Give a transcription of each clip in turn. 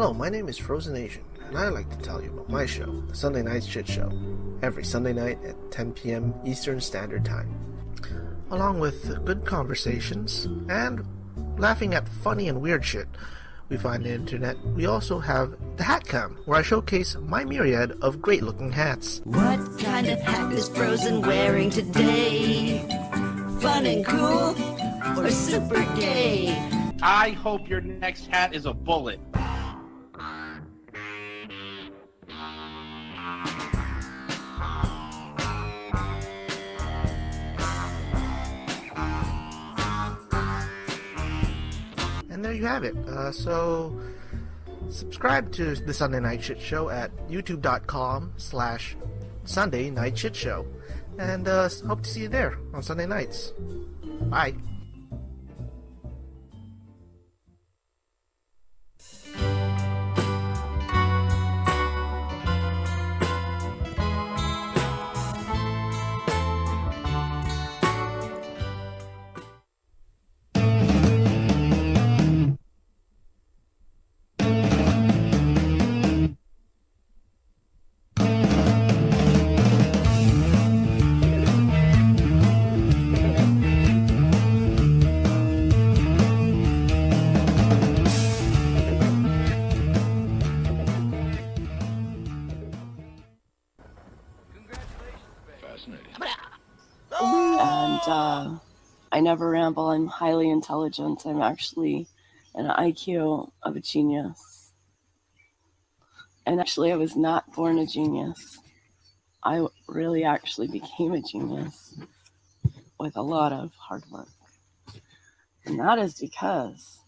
Hello, my name is Frozen Asian, and I'd like to tell you about my show, The Sunday Night Shit Show, every Sunday night at 10 p.m. Eastern Standard Time. Along with good conversations and laughing at funny and weird shit we find on the internet, we also have the Hat Cam, where I showcase my myriad of great-looking hats. What kind of hat is Frozen wearing today? Fun and cool or super gay? I hope your next hat is a bullet. And there you have it. So subscribe to the Sunday Night Shit Show at youtube.com/Sunday Night Shit Show. And hope to see you there on Sunday nights. Bye. And I never ramble. I'm highly intelligent. I'm actually an IQ of a genius. And actually, I was not born a genius. I really actually became a genius with a lot of hard work. And that is because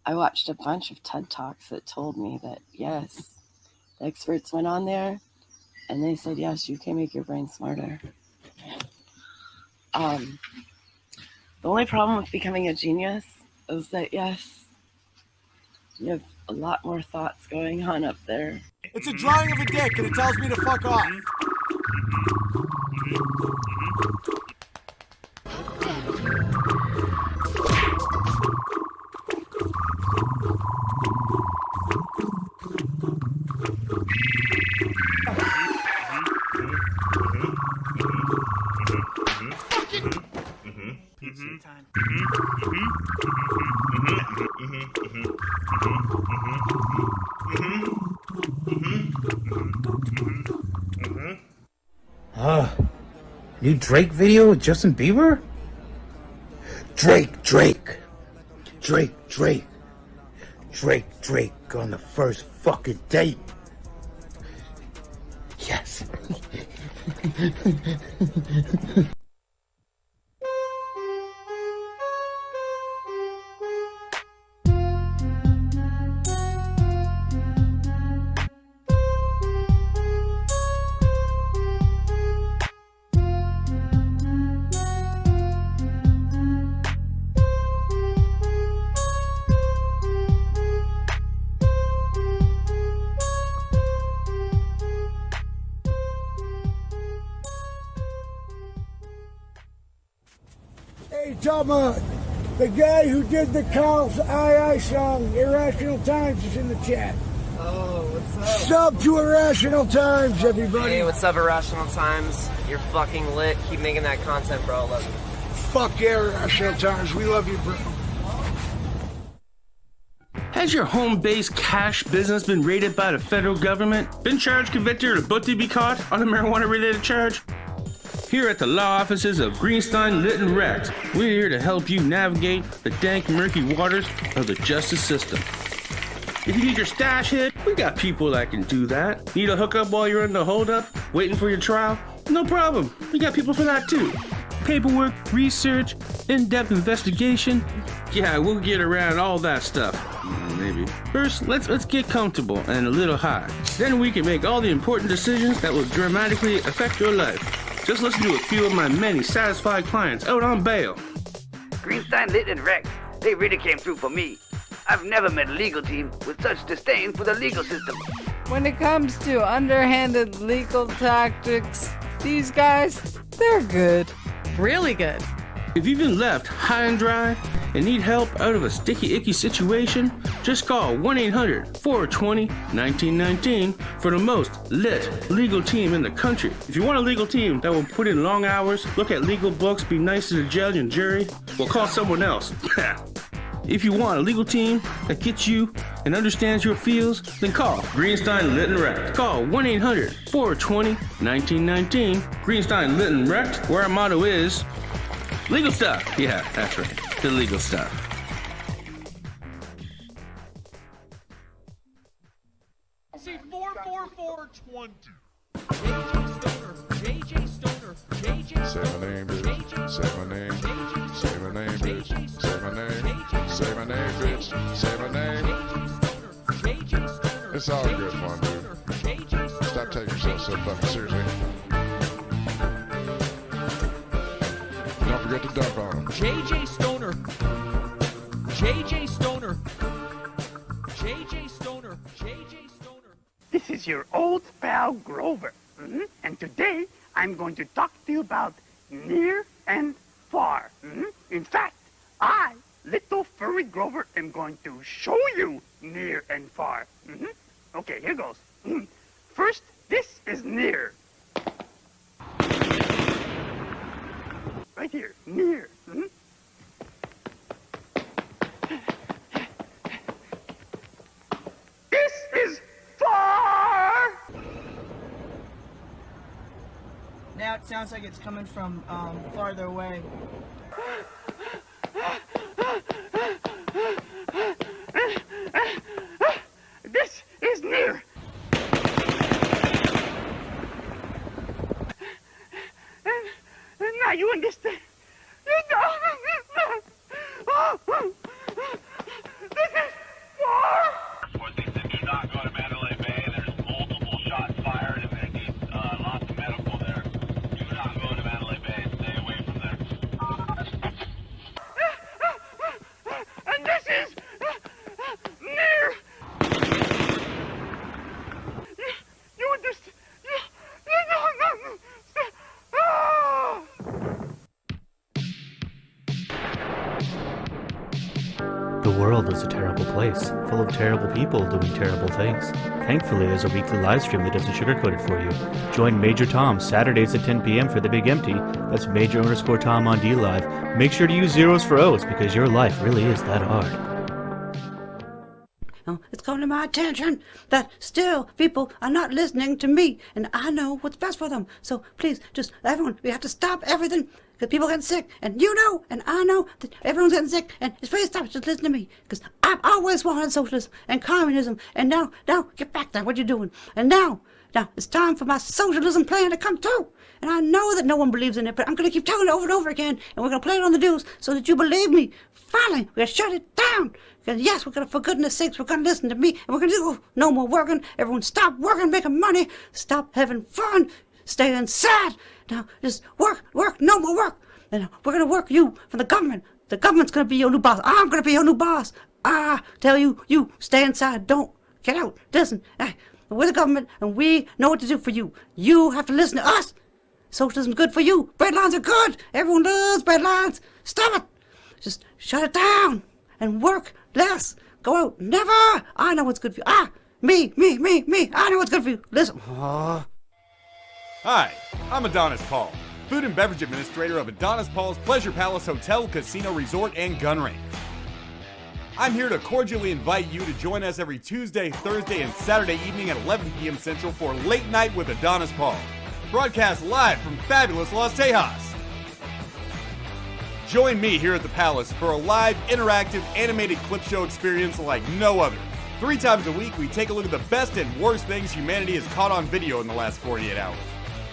I watched a bunch of TED Talks that told me that, yes, the experts went on there and they said, yes, you can make your brain smarter. The only problem with becoming a genius is that, yes, you have a lot more thoughts going on up there. It's a drawing of a dick and it tells me to fuck off. New Drake video with Justin Bieber? Drake on the first fucking date. Yes. Hey, Tubba, the guy who did the Carl's II song, Irrational Times, is in the chat. Oh, what's up? Sub to Irrational Times, everybody. Hey, what's up, Irrational Times? You're fucking lit. Keep making that content, bro. I love you. Fuck yeah, Irrational Times. We love you, bro. Has your home-based cash business been raided by the federal government? Been charged, convicted, or about to be caught on a marijuana-related charge? Here at the law offices of Greenstein, Lit, and Rex, we're here to help you navigate the dank, murky waters of the justice system. If you need your stash hit, we got people that can do that. Need a hookup while you're in the holdup, waiting for your trial? No problem. We got people for that too. Paperwork, research, in-depth investigation. Yeah, we'll get around all that stuff. Maybe. First, let's get comfortable and a little high. Then we can make all the important decisions that will dramatically affect your life. Just listen to a few of my many satisfied clients out on bail. Greenstein, Lit, and Rex, they really came through for me. I've never met a legal team with such disdain for the legal system. When it comes to underhanded legal tactics, these guys, they're good. Really good. If you've been left high and dry, and need help out of a sticky icky situation? Just call 1-800-420-1919 for the most lit legal team in the country. If you want a legal team that will put in long hours, look at legal books, be nice to the judge and jury, well, call someone else. If you want a legal team that gets you and understands your feels, then call Greenstein Lit and Wrecked. Call 1-800-420-1919. Greenstein Lit and Wrecked, where our motto is legal stuff. Yeah, that's right. The legal stuff. See, 44420. Say my name, bitch. Say my name. Say my name, bitch. Say my name. Say my name, bitch. Say my name. It's all good fun, dude. Stop taking yourself so fucking seriously. Don't forget to dunk on him. JJ Stoner. JJ Stoner. JJ Stoner. JJ Stoner. This is your old pal Grover. And today I'm going to talk to you about near and far. In fact, I, little furry Grover, am going to show you near and far. Okay, here goes. First, this is near. Right here, near. This is far. Now it sounds like it's coming from farther away. This is near. And now you understand. This is far. Do not go to Mandalay Bay. There's multiple shots fired, and they need lots of medical there. Do not go to Mandalay Bay. Stay away from there. And this is near. You understand? The world is a terrible place, full of terrible people doing terrible things. Thankfully, there's a weekly live stream that doesn't sugarcoat it for you. Join Major Tom Saturdays at 10 p.m. for The Big Empty. That's Major_Tom on D Live. Make sure to use zeros for O's because your life really is that hard. It's come to my attention that still people are not listening to me, and I know what's best for them. So please, just everyone, we have to stop everything because people are getting sick, and you know, and I know that everyone's getting sick, and it's please stop. Just listen to me because I've always wanted socialism and communism, and now get back there. What you doing? And now it's time for my socialism plan to come true. And I know that no one believes in it, but I'm going to keep telling it over and over again, and we're going to play it on the news so that you believe me. Finally, we're going to shut it down. Because yes, we're going to, for goodness sakes, we're going to listen to me, and we're going to do no more working. Everyone stop working, making money. Stop having fun. Stay inside. Now, just work, no more work. And we're going to work you from the government. The government's going to be your new boss. I'm going to be your new boss. I tell you stay inside. Don't get out. Listen, we're the government, and we know what to do for you. You have to listen to us. Socialism's good for you. Breadlines are good. Everyone loves breadlines. Stop it. Just shut it down and work less. Go out. Never. I know what's good for you. Me. I know what's good for you. Listen. Hi, I'm Adonis Paul, food and beverage administrator of Adonis Paul's Pleasure Palace Hotel, Casino Resort, and Gun Range. I'm here to cordially invite you to join us every Tuesday, Thursday, and Saturday evening at 11 p.m. Central for Late Night with Adonis Paul, broadcast live from fabulous Las Tejas. Join me here at the Palace for a live, interactive, animated clip show experience like no other. 3 times a week, we take a look at the best and worst things humanity has caught on video in the last 48 hours.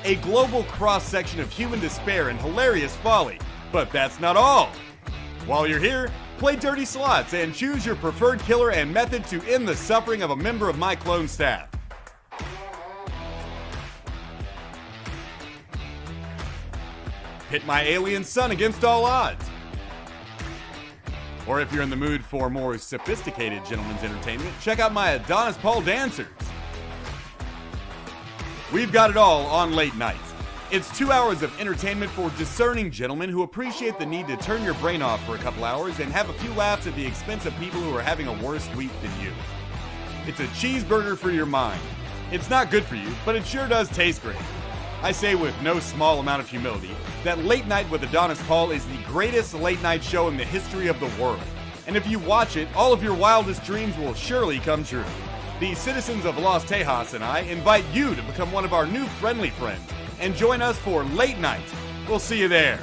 A global cross-section of human despair and hilarious folly. But that's not all. While you're here, play dirty slots and choose your preferred killer and method to end the suffering of a member of my clone staff. Pit my alien son against all odds. Or if you're in the mood for more sophisticated gentleman's entertainment, check out my Adonis Paul dancers. We've got it all on Late Nights. It's 2 hours of entertainment for discerning gentlemen who appreciate the need to turn your brain off for a couple hours and have a few laughs at the expense of people who are having a worse week than you. It's a cheeseburger for your mind. It's not good for you, but it sure does taste great. I say with no small amount of humility that Late Night with Adonis Paul is the greatest late night show in the history of the world. And if you watch it, all of your wildest dreams will surely come true. The citizens of Los Tejas and I invite you to become one of our new friendly friends and join us for Late Night. We'll see you there.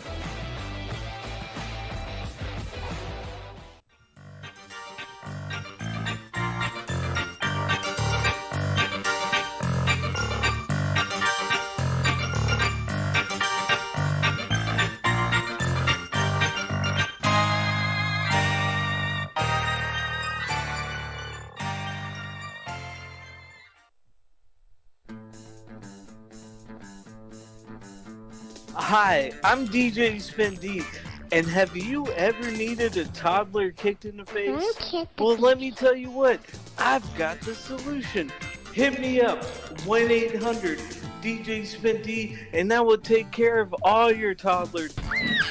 Hi, I'm DJ Spendy, and have you ever needed a toddler kicked in the face? Well, let me tell you what, I've got the solution. Hit me up, 1-800-DJ Spendy, and I will take care of all your toddler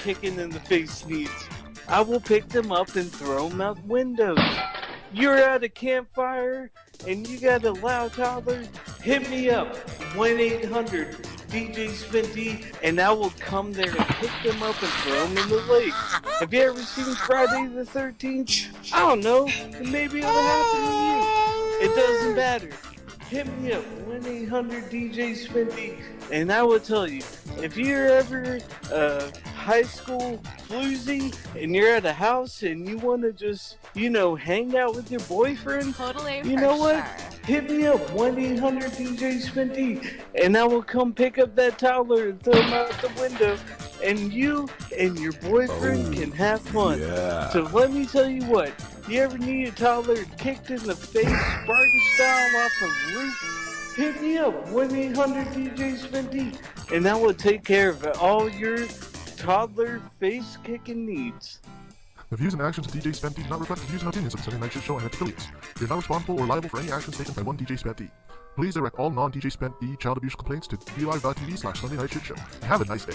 kicking in the face needs. I will pick them up and throw them out windows. You're at a campfire and you got a loud toddler? Hit me up, 1-800-DJ Spendy, and I will come there and pick them up and throw them in the lake. Have you ever seen Friday the 13th? I don't know. Maybe it'll happen to you. It doesn't matter. Hit me up, 1-800-DJ Spendy, and I will tell you, if you're ever high school floozy and you're at a house and you want to just, hang out with your boyfriend, Totally. you know what? Hit me up, 1-800-DJ Spendy, and I will come pick up that toddler and throw him out the window, and you and your boyfriend can have fun. yeah. So let me tell you what, you ever need a toddler kicked in the face, Spartan style off a roof? Hit me up, 1-800-DJ Spendy, and I will take care of all your toddler face-kicking needs. The views and actions of DJ Spendy do not reflect the views and opinions of the Sunday Night Shit Show and its affiliates. You're not responsible or liable for any actions taken by one DJ Spendy. Please direct all non-DJ Spendy child abuse complaints to BeLive.tv/Sunday Night Shit Show. Have a nice day.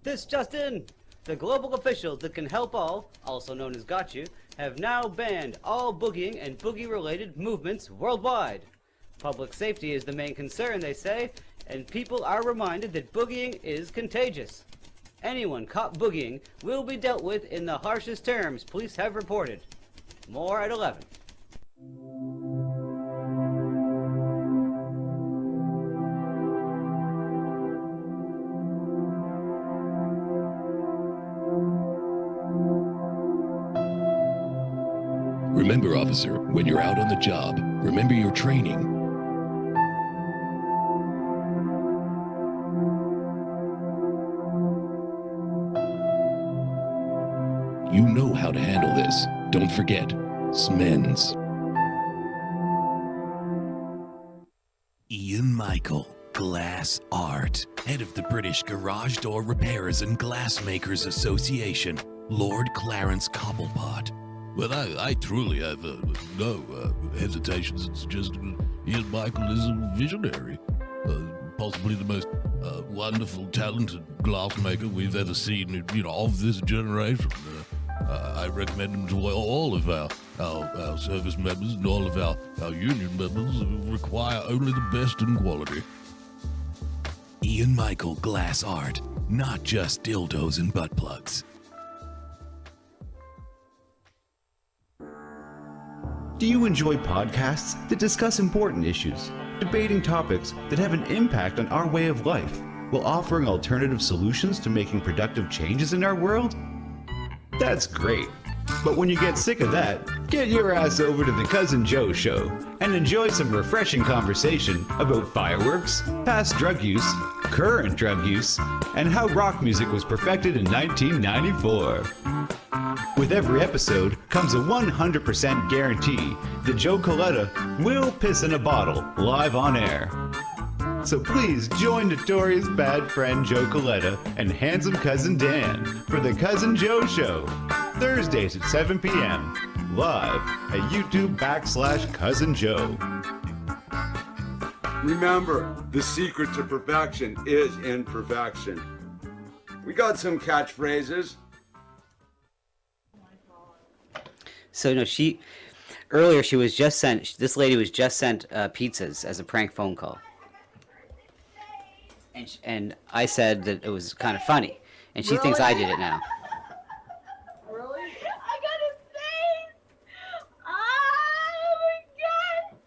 This just in! The global officials that can help all, also known as Got You, have now banned all boogieing and boogie-related movements worldwide. Public safety is the main concern, they say, and people are reminded that boogieing is contagious. Anyone caught boogieing will be dealt with in the harshest terms police have reported. More at 11. Remember, officer, when you're out on the job, remember your training. You know how to handle this. Don't forget, SMENS. Ian Michael, Glass Art, head of the British Garage Door Repairers and Glassmakers Association, Lord Clarence Cobblepot. Well, I truly have no hesitations in suggesting Ian Michael is a visionary. Possibly the most wonderful, talented glassmaker we've ever seen, of this generation. I recommend him to all of our service members and all of our union members who require only the best in quality. Ian Michael Glass Art, not just dildos and butt plugs. Do you enjoy podcasts that discuss important issues? debating topics that have an impact on our way of life, while offering alternative solutions to making productive changes in our world? That's great. But when you get sick of that, get your ass over to the Cousin Joe Show and enjoy some refreshing conversation about fireworks, past drug use, current drug use, and how rock music was perfected in 1994. With every episode comes a 100% guarantee that Joe Coletta will piss in a bottle live on air. So please join notorious bad friend Joe Coletta and handsome cousin Dan for the Cousin Joe Show, Thursdays at 7 p.m. live at YouTube/Cousin Joe. Remember, the secret to perfection is imperfection. We got some catchphrases. So no, earlier she was just sent. This lady was just sent pizzas as a prank phone call, and I said that it was kind of funny, and she thinks I did it now. Really? I got his face! Oh my god!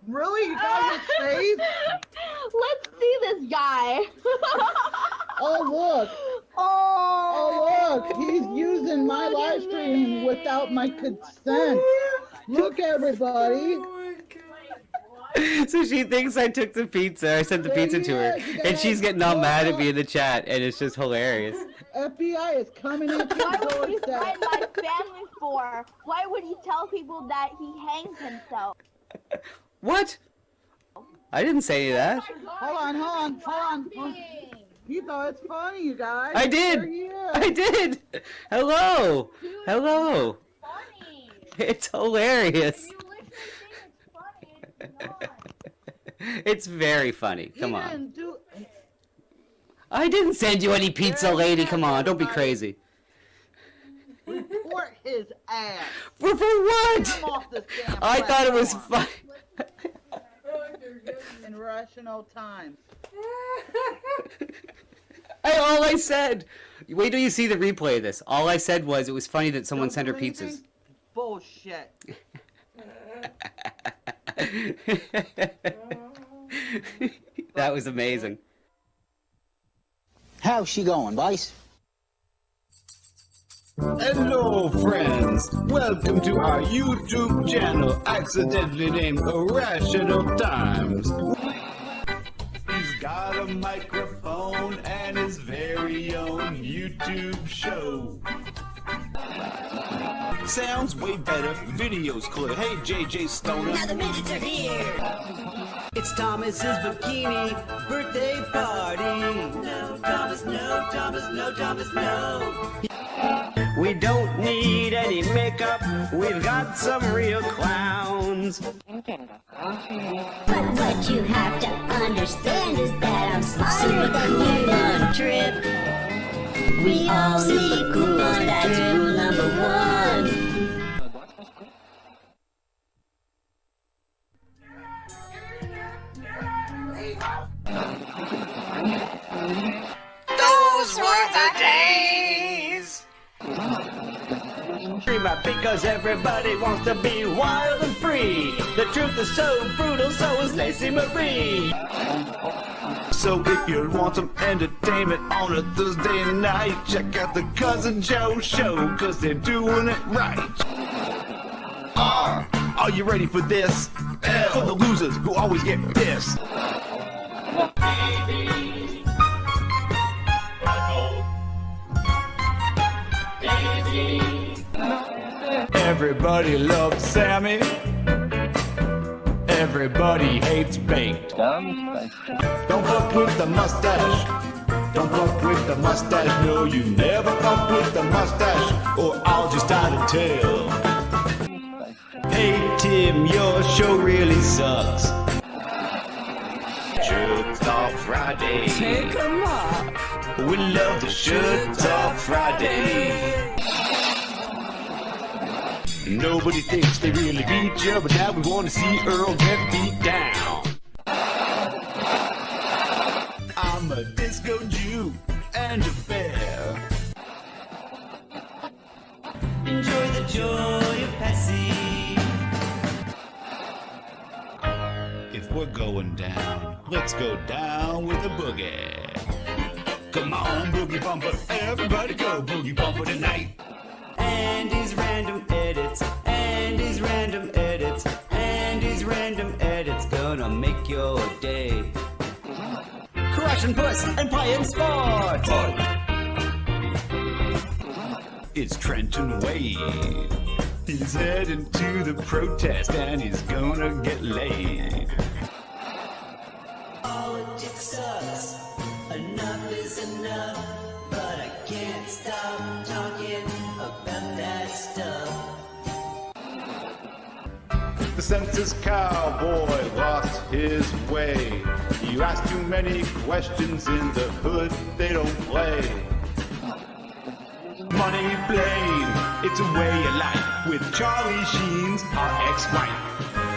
Really? You got his face? Let's see this guy. Oh, look. Oh, look. He's using my live stream without my consent. Look, everybody. So she thinks I took the pizza. I sent the pizza to her, and she's getting all mad at me in the chat, and it's just hilarious. FBI is coming in. Why would he fight my family for? Why would he tell people that he hangs himself? What? I didn't say any of that. Hold on. You thought it's funny, you guys. I did. I did. Hello. Hello. It's hilarious. It's very funny. Come on. I didn't send you any pizza, lady. Come on, don't be crazy. Report his ass. For what? I thought it was fun. In rational times. All I said. Wait till you see the replay of this. All I said was it was funny that someone sent her pizzas. Bullshit. That was amazing. How's she going, boys? Hello, friends. Welcome to our YouTube channel, accidentally named Irrational Times. He's got a microphone and his very own YouTube show. Sounds way better, videos clear. Hey, JJ Stoner. Now the midgets are here. It's Thomas's bikini birthday party. No, Thomas, no, Thomas, no, Thomas, no. We don't need any makeup. We've got some real clowns. But what you have to understand is that I'm smarter than you on trip. We all need cool, that's rule number one. Those were the days. Because everybody wants to be wild and free. The truth is so brutal, so is Lacey Marie. So if you want some entertainment on a Thursday night, check out the Cousin Joe Show, cause they're doing it right. R, are you ready for this? L, for the losers who always get pissed. Everybody loves Sammy. Everybody hates baked. Don't fuck with the mustache. Don't fuck with the mustache. No, you never fuck with the mustache, or I'll just tie the tail. Hey Tim, your show really sucks. Shirts Off Friday. Take 'em off. We love the Shirts Off Friday. Nobody thinks they really beat you, but now we want to see Earl get beat down. I'm a disco Jew and a bear. Enjoy the joy of Pepsi. It's we're going down. Let's go down with a boogie. Come on, boogie bumper, everybody go boogie bumper tonight. Andy's random edits, Andy's random edits, Andy's random edits, gonna make your day. Correction puss and playing sports. It's Trenton Wade. He's heading to the protest and he's gonna get laid. Politics sucks, enough is enough, but I can't stop talking about that stuff. The census cowboy lost his way. You ask too many questions in the hood, they don't play. Money Blame, it's a way of life with Charlie Sheen's our ex-wife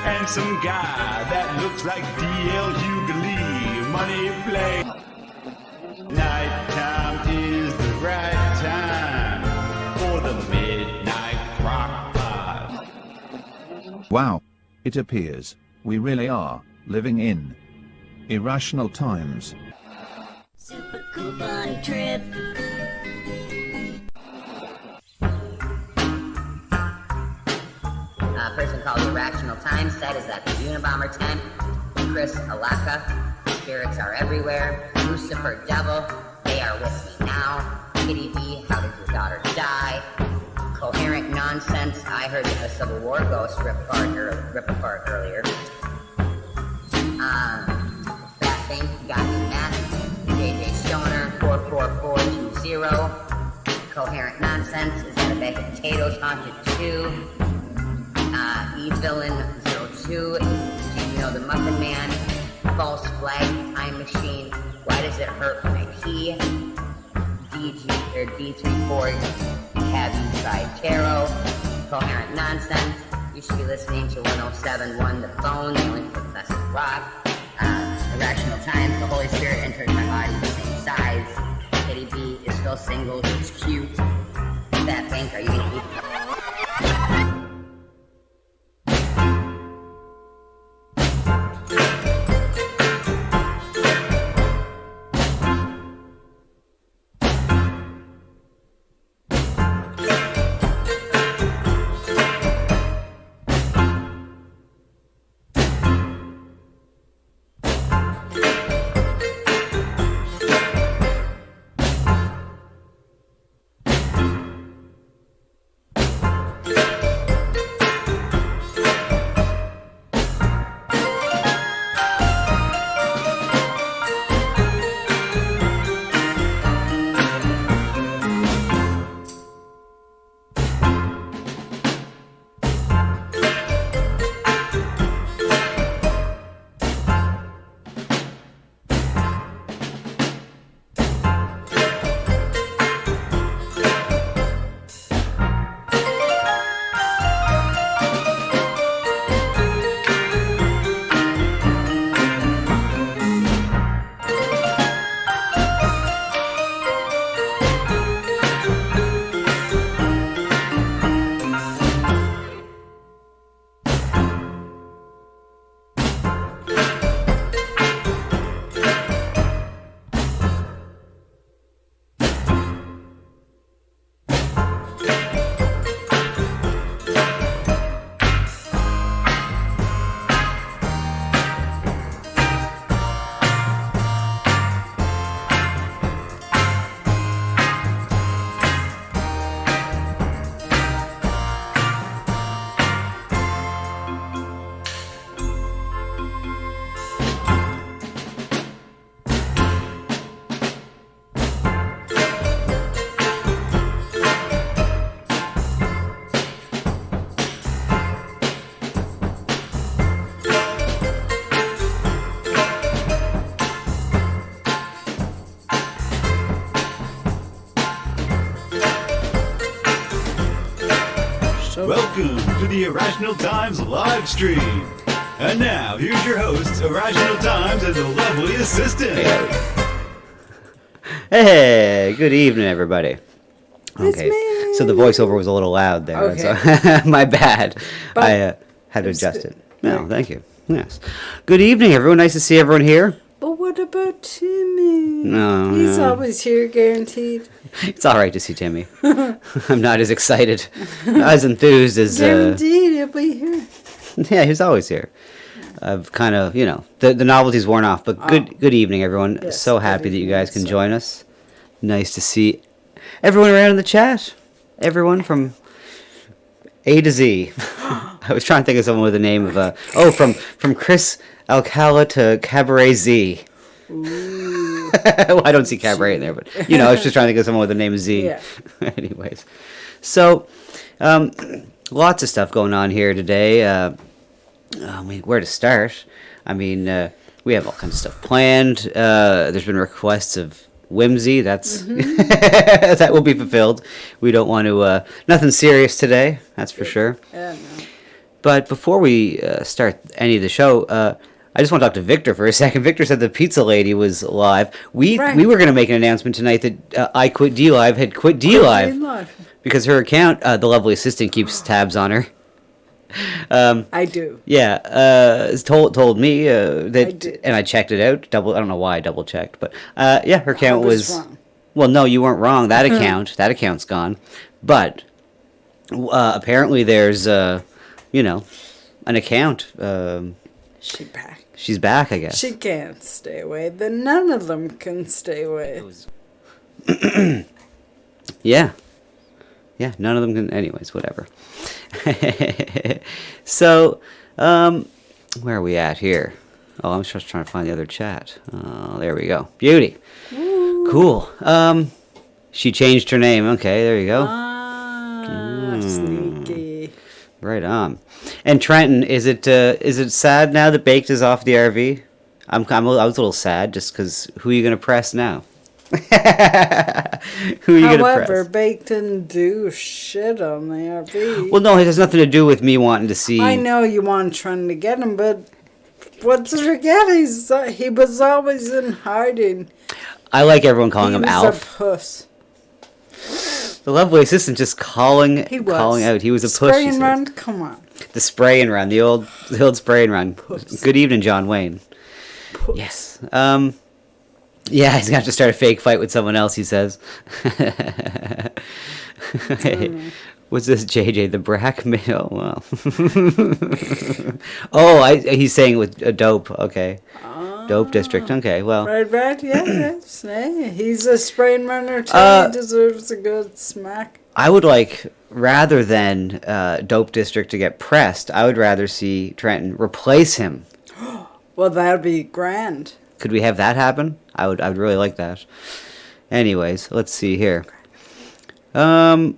and some guy that looks like D.L. Hughley. Money Blame. Nighttime is the right time for the midnight crock pot. Wow. It appears we really are living in irrational times. Super coupon trip. A person called Irrational Times said is that the Unabomber tent, Chris Alaka, spirits are everywhere, Lucifer Devil, they are with me now, Kitty B, how did your daughter die, Coherent Nonsense, I heard a Civil War ghost rip a fart earlier, Fat Thing, got me Matt, JJ Stoner, 44420, Coherent Nonsense, is that a bag of potatoes haunted too? E-Villain02, do you know the Muffin Man? False Flag, Time Machine, why does it hurt when I pee? D34, have you tried tarot? Coherent Nonsense, you should be listening to 107.1 The Phone, the only professor rock. Irrational Times, the Holy Spirit enters my body the same size. Kitty B is still single, he's cute. Fat Bank, are you gonna eat? Welcome to the Irrational Times live stream. And now, here's your hosts, Irrational Times and the lovely assistant. Hey, good evening, everybody. Okay, so the voiceover was a little loud there. Okay. So my bad. But I had to adjust it. No, thank you. Yes. Good evening, everyone. Nice to see everyone here. But what about Timmy? No, He's no. always here, guaranteed. It's all right to see Timmy. I'm not as excited, not as enthused as. Guaranteed, he'll be here. Yeah, he's always here. I've kind of, the novelty's worn off. But good evening, everyone. Yes, So happy that you guys can join us. Nice to see everyone around in the chat. Everyone from A to Z. I was trying to think of someone with the name of from Chris Alcala to Cabaret Z. Well, I don't see Cabaret in there, but I was just trying to think of someone with the name Z. Yeah. Anyways, so lots of stuff going on here today. Where to start? We have all kinds of stuff planned. There's been requests of whimsy. That's that will be fulfilled. We don't want to nothing serious today. That's for sure. Yeah, no. But before we start any of the show, I just want to talk to Victor for a second. Victor said the pizza lady was live. We were going to make an announcement tonight that I Quit D-Live had quit D-Live because her account, the lovely assistant, keeps tabs on her. I do. Yeah, told me that, and I checked it out. I don't know why I double checked, but her account was wrong. Well, no, you weren't wrong. That account's gone. But apparently, there's an account. She's back. She's back, I guess. She can't stay away. Then none of them can stay away. Yeah, none of them can. Anyways, whatever. So, where are we at here? Oh, I'm just trying to find the other chat. There we go. Beauty. Ooh. Cool. She changed her name. Okay, there you go. Sneaky. Right on. And Trenton, is it sad now that Baked is off the RV? I was a little sad just because who are you gonna press now? Who are you gonna press? However, Baked didn't do shit on the RV. Well, no, it has nothing to do with me wanting to see. I know you want trying to get him, but what's to forget? He was always in hiding. I like everyone calling him Alf. He was a puss. The lovely assistant just calling out. He was a puss. Spray and run, come on. The spray and run, the old spray and run. Puss. Good evening, John Wayne. Puss. Yes. Yeah, he's gonna have to start a fake fight with someone else. He says. What's this, JJ? The Brack Mill. Well. He's saying with a dope. Okay. Dope district. Okay. Well. Right. Yes. Hey, he's a spray and runner too. He deserves a good smack. I would like, rather than Dope District to get pressed, I would rather see Trenton replace him. Well, that'd be grand. Could we have that happen? I would really like that. Anyways, let's see here. Shiva,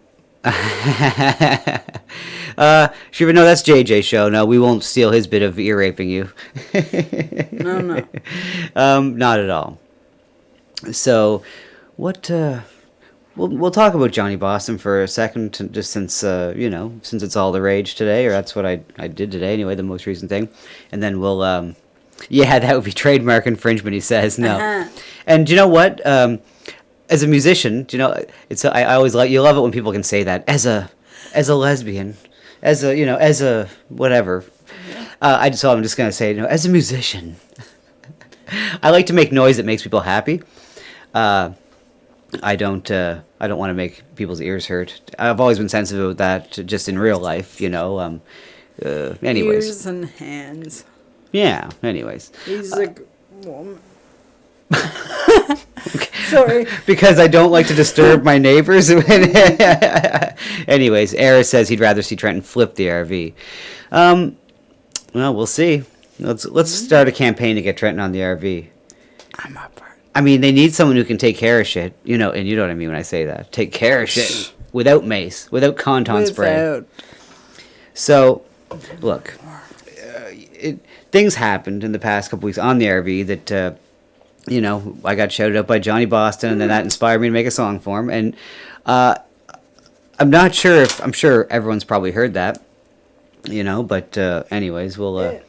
no, that's JJ's show. No, we won't steal his bit of ear raping you. No. Not at all. So, what? We'll talk about Johnny Boston for a second, just since since it's all the rage today, or that's what I did today anyway, the most recent thing, and then we'll that would be trademark infringement. He says no, and you know what? As a musician, I always you love it when people can say that as a lesbian, as a whatever. I'm just gonna say as a musician, I like to make noise that makes people happy. I don't want to make people's ears hurt. I've always been sensitive about that, just in real life, anyways. Ears and hands. Yeah. Anyways. He's a woman. Sorry. Because I don't like to disturb my neighbors. Anyways, Eris says he'd rather see Trenton flip the RV. Well, we'll see. Let's start a campaign to get Trenton on the RV. I'm up for it. I mean, they need someone who can take care of shit, and you know what I mean when I say that. Take care of shit without mace, without Conton spray. So, look, things happened in the past couple weeks on the RV that, I got shouted out by Johnny Boston, and then that inspired me to make a song for him. And I'm not sure I'm sure everyone's probably heard that, but anyways, we'll.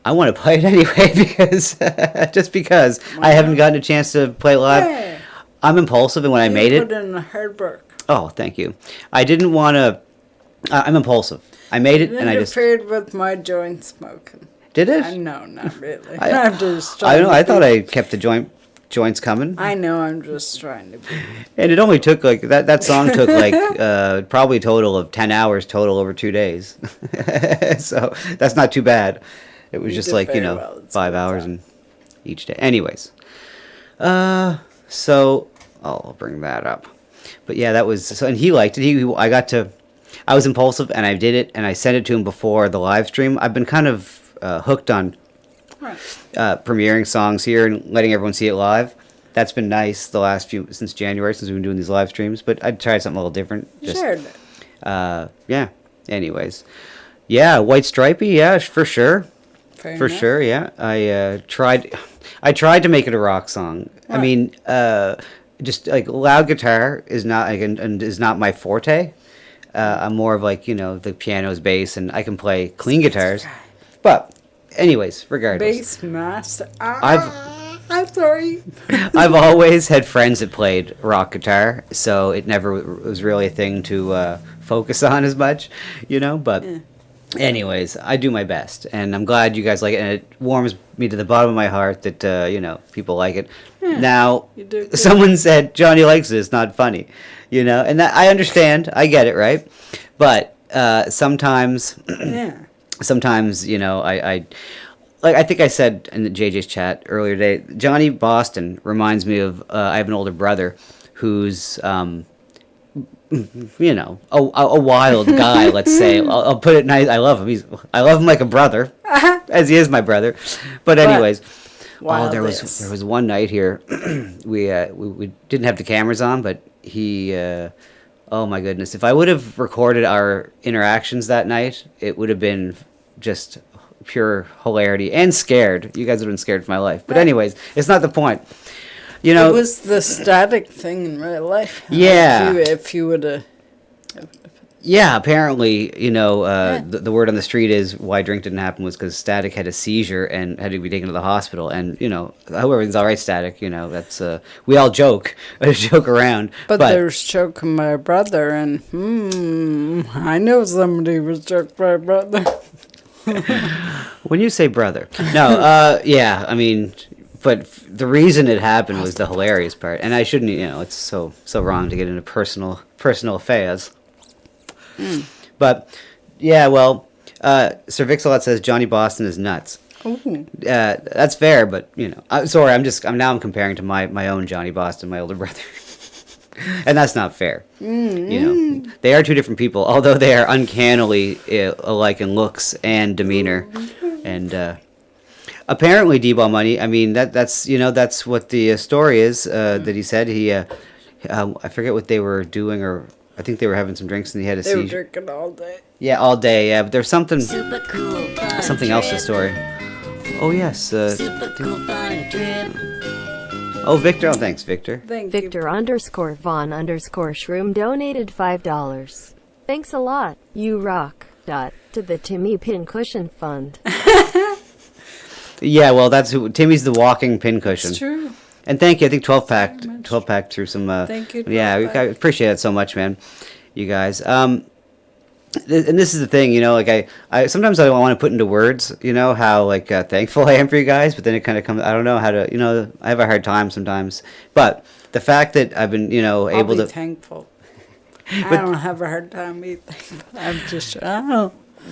I want to play it anyway because I haven't gotten a chance to play it live. Yeah. I'm impulsive, and when I made it, put in the hard work. Oh, thank you. I didn't want to. I'm impulsive. I made it, and I just interfered with my joint smoking. Did it? No, not really. I, I'm just I trying know. to I thought be- I kept the joints coming. I know, I'm just trying to be. And it only took like that song took like probably a total of 10 hours total over 2 days. So that's not too bad. It was You just did like, very well. It's 5 hours in each day. Anyways. So I'll bring that up. But yeah, that was so, and he liked it. I was impulsive and I did it and I sent it to him before the live stream. I've been kind of hooked on premiering songs here and letting everyone see it live. That's been nice the last since January, since we've been doing these live streams. But I tried something a little different. Shared it. Yeah. Anyways, yeah, White Stripey, yeah, for sure. Fair For enough. sure, yeah. I tried to make it a rock song. I mean, just like loud guitar is not and is not my forte. I'm more of like the pianos, bass, and I can play clean guitars. But, anyways, regardless, Bass master. I'm sorry. I've always had friends that played rock guitar, so it never was really a thing to focus on as much, But, anyways, I do my best, and I'm glad you guys like it, and it warms me to the bottom of my heart that people like it. Yeah, Now, you do good. someone said Johnny likes it. It's not funny, and that, I understand. I get it, right? But sometimes, Yeah. sometimes I like I think I said in the JJ's chat earlier today, Johnny Boston reminds me of I have an older brother who's a wild guy, let's say. I'll put it nice. I love him. I love him like a brother, as he is my brother. But anyways, there was one night here. we didn't have the cameras on, but he. Oh my goodness! If I would have recorded our interactions that night, it would have been just pure hilarity and scared. You guys would have been scared for my life. But anyways, it's not the point. It was the static thing in real life. Yeah. If you would have. Yeah, apparently, the word on the street is why Drink didn't happen was because Static had a seizure and had to be taken to the hospital. And, however, it's all right, Static, that's, we all joke around. But there's joking my brother, and, I know somebody was joking my brother. When you say brother. No, yeah, I mean, but the reason it happened was the hilarious part. And I shouldn't, it's so wrong to get into personal affairs. But yeah, well, Sir Vixalot says Johnny Boston is nuts. Ooh. That's fair, but sorry, I'm comparing to my own Johnny Boston, my older brother, and that's not fair. They are two different people, although they are uncannily alike in looks and demeanor, and apparently D-Ball Money. I mean that's what the story is that he said I forget what they were doing or. I think they were having some drinks and he had a seizure. They were drinking all day. Yeah, all day. Yeah, but there's something else to the story. Oh yes. Super cool fun trip. Oh, Victor. Oh, thanks, Victor. Victor_Von_Shroom donated $5. Thanks a lot. You rock. To the Timmy Pincushion Fund. Yeah, well, that's Timmy's the walking pincushion. It's true. And thank you. I think 12 pack through some. Thank you. Yeah, I appreciate it so much, man. You guys. And this is the thing, like I sometimes I want to put into words, how like thankful I am for you guys, but then it kind of comes. I don't know how to, I have a hard time sometimes. But the fact that I've been, able I'll be to. Thankful. I don't have a hard time being thankful. I'm just.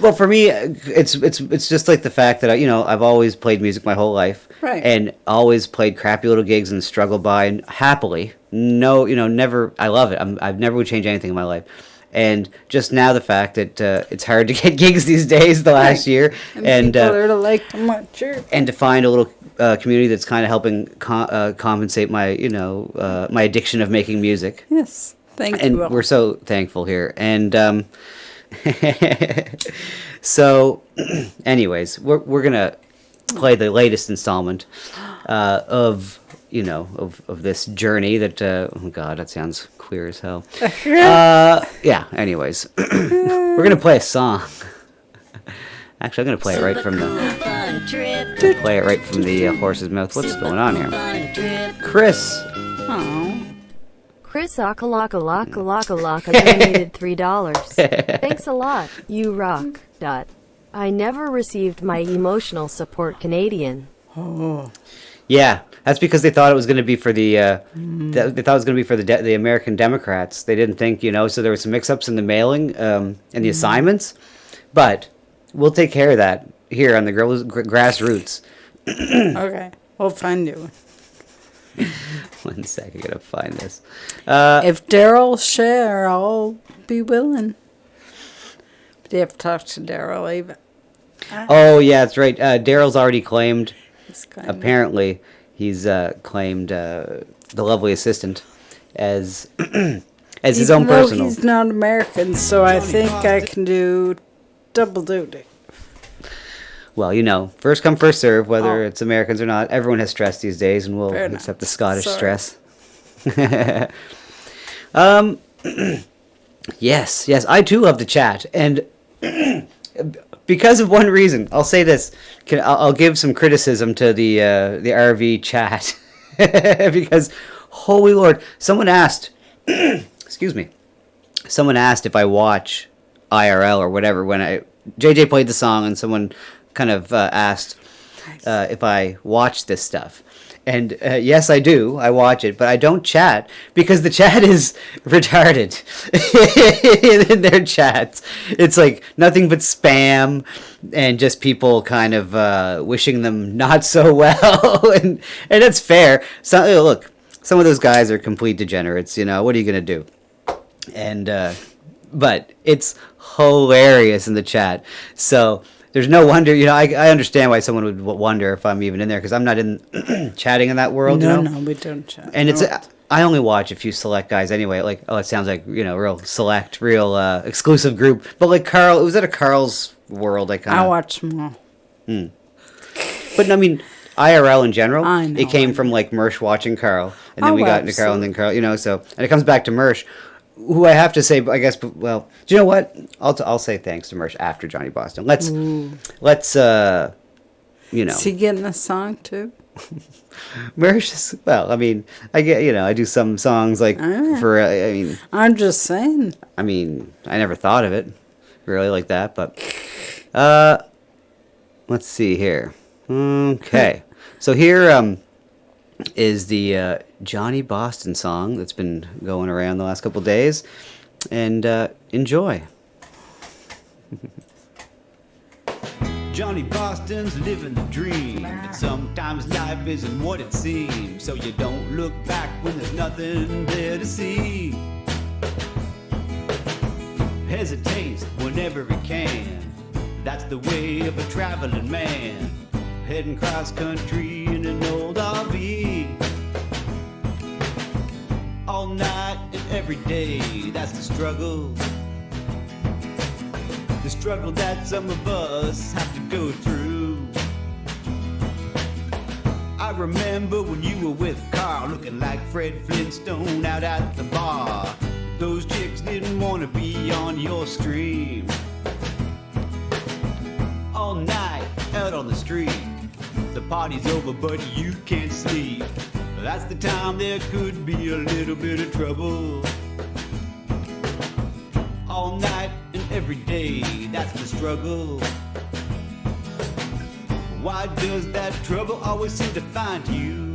Well, for me, it's just like the fact that I've always played music my whole life, Right. And always played crappy little gigs and struggled by and happily. No, never. I love it. I've never would change anything in my life, and just now the fact that it's hard to get gigs these days. The last year, and people are like, sure. And to find a little community that's kind of helping compensate my my addiction of making music. Yes, thank you. And we're so thankful here, and. So, anyways, we're gonna play the latest installment of this journey that oh god, that sounds queer as hell. Yeah. Anyways, we're gonna play a song. Actually, I'm gonna play it right from the horse's mouth. What's going on here, Chris? Chris donated $3. Thanks a lot. You rock. I never received my emotional support Canadian. Oh. Yeah, that's because they thought it was going to be for the they thought it was going to be for the American Democrats. They didn't think, so there were some mix-ups in the mailing and the assignments, but we'll take care of that here on the grassroots. Okay, we'll find you. 1 sec, I gotta find this. If Daryl share, I'll be willing. But you have to talk to Daryl even. Oh yeah, that's right. Daryl's already claimed. Apparently, he's claimed the lovely assistant as his own personal. He's not American, so I think I can do double duty. Well, first come, first serve, whether it's Americans or not. Everyone has stress these days, and we'll accept the Scottish stress. Yes, I too love to chat, and because of one reason, I'll say this. I'll give some criticism to the RV chat because, holy Lord, someone asked. Excuse me. Someone asked if I watch IRL or whatever when JJ played the song, and someone kind of asked if I watch this stuff. And yes, I do. I watch it, but I don't chat because the chat is retarded in their chats. It's like nothing but spam and just people kind of wishing them not so well. and that's fair. So, look, some of those guys are complete degenerates. What are you going to do? And but it's hilarious in the chat. So there's no wonder, I understand why someone would wonder if I'm even in there, because I'm not in chatting in that world, No, we don't chat. And I only watch a few select guys anyway. Like, it sounds like, real select, real exclusive group. But like Carl, it was at a Carl's world. I watch them all. But I mean, IRL in general, it came from like Mersh watching Carl. And then we got into Carl and then Carl, so, and it comes back to Mersh, who I have to say, I guess, well, do you know what? I'll say thanks to Mersh after Johnny Boston. Let's Is he getting a song too? Mersh is, well, I mean, I get, I do some songs like I'm just saying. I mean, I never thought of it really like that, but let's see here. Okay. So here is the Johnny Boston song that's been going around the last couple days, and enjoy. Johnny Boston's living the dream, but sometimes life isn't what it seems, so you don't look back when there's nothing there to see. Hesitate whenever he can, that's the way of a traveling man, heading cross country in an old RV. All night and every day, that's the struggle. The struggle that some of us have to go through. I remember when you were with Carl, looking like Fred Flintstone out at the bar. Those chicks didn't want to be on your stream. All night, out on the street. The party's over, but you can't sleep. That's the time there could be a little bit of trouble. All night and every day, that's the struggle. Why does that trouble always seem to find you?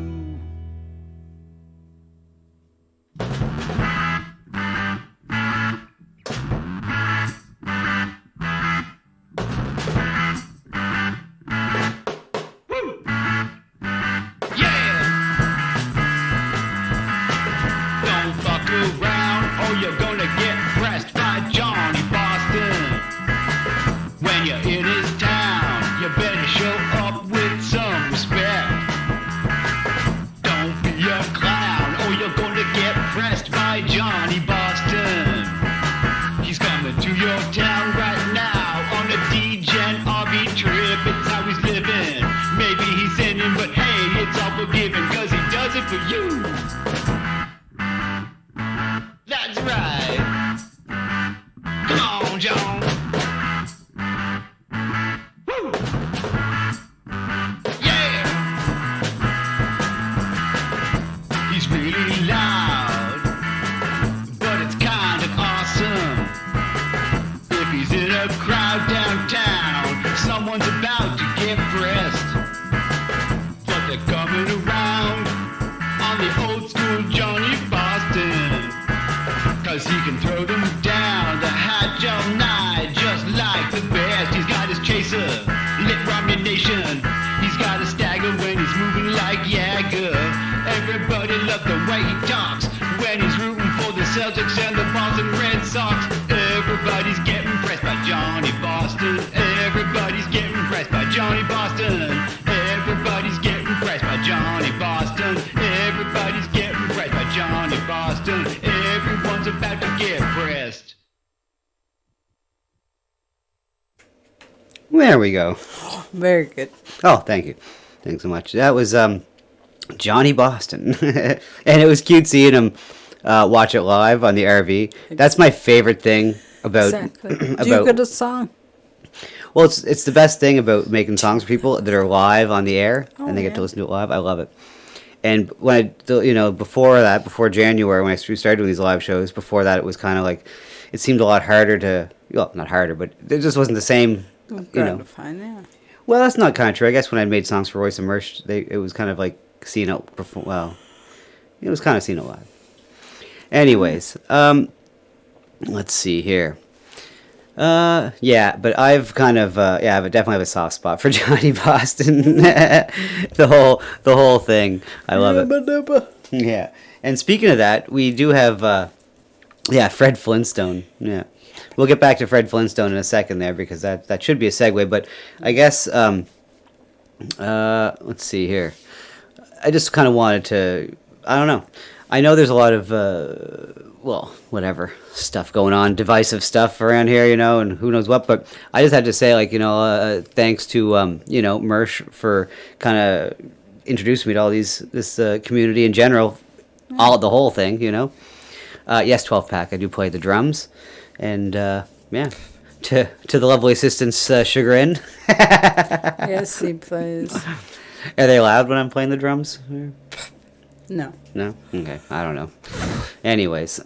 Crowd downtown, sensation. He's got a stagger when he's moving like Jagger. Everybody loves the way he talks when he's rooting for the Celtics and the Boston Red Sox. Everybody's getting impressed by Johnny Boston. Everybody's getting impressed by Johnny Boston. Everybody's getting impressed by Johnny Boston. Everybody's getting impressed by Johnny Boston. Everyone's about to get pressed. There we go. Very good. Oh, thank you. Thanks so much. That was Johnny Boston. And it was cute seeing him watch it live on the RV. That's my favorite thing about... Exactly. Do you get a song? Well, it's the best thing about making songs for people that are live on the air, and they get yeah. to listen to it live. I love it. And when before January, when I started doing these live shows, before that, it was kind of like, it seemed a lot harder to, well, not harder, but it just wasn't the same, Gratifying, yeah. Well, that's not kind of true. I guess when I made songs for Royce and Mersh, it was kind of like seeing it perform. Well, it was kind of seeing it live. Anyways, let's see here. Yeah, but I've kind of I definitely have a soft spot for Johnny Boston. the whole thing. I love it. Yeah. And speaking of that, we do have Fred Flintstone. Yeah. We'll get back to Fred Flintstone in a second there, because that should be a segue, but I guess let's see here. I just kind of wanted to, I don't know. I know there's a lot of whatever stuff going on, divisive stuff around here, and who knows what, but I just had to say, thanks to Mersh for kind of introducing me to all this community in general, the whole thing, yes, 12 pack, I do play the drums, and to the lovely assistant's chagrin. Yes, he plays. Are they loud when I'm playing the drums? No. No? Okay, I don't know. Anyways,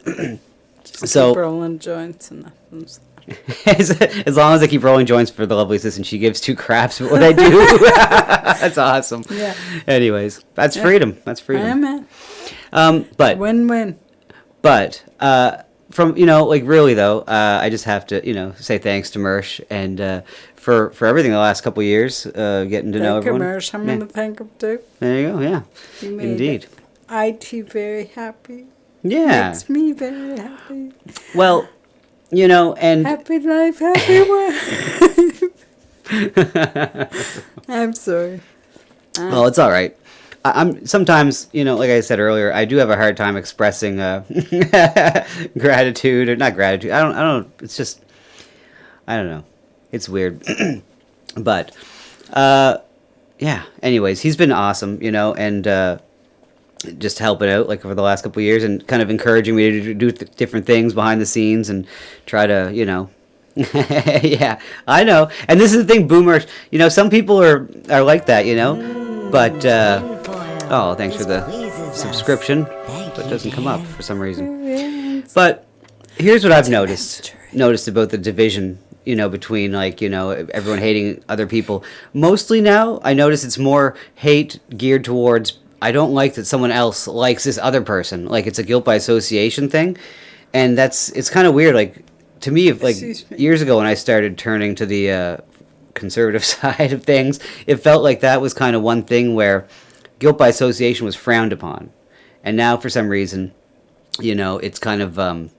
Just keep rolling joints and nothing's... as long as I keep rolling joints for the lovely assistant, she gives two craps at what I do. That's awesome. Yeah. Anyways, that's freedom. That's freedom. Yeah, man. But win-win. But from really though, I just have to say thanks to Mersh and for everything the last couple of years, getting to know everyone. Mersh. I'm gonna thank him too. There you go. Yeah. You made Indeed. IT very happy. Yeah. Makes me very happy. Well, and happy life, happy wife. I'm sorry. Oh, it's all right. I'm sometimes, like I said earlier, I do have a hard time expressing gratitude, or not gratitude. I don't. It's just, I don't know. It's weird, but yeah. Anyways, he's been awesome, and just helping out over the last couple of years, and kind of encouraging me to do different things behind the scenes and try to, yeah, I know. And this is the thing, boomers. Some people are like that, but oh, thanks for the subscription. But it doesn't come up for some reason. But here's what I've noticed about the division, between everyone hating other people. Mostly now, I notice it's more hate geared towards, I don't like that someone else likes this other person. It's a guilt by association thing. And it's kind of weird. To me, years ago when I started turning to the conservative side of things, it felt like that was kind of one thing where guilt by association was frowned upon. And now, for some reason, it's kind of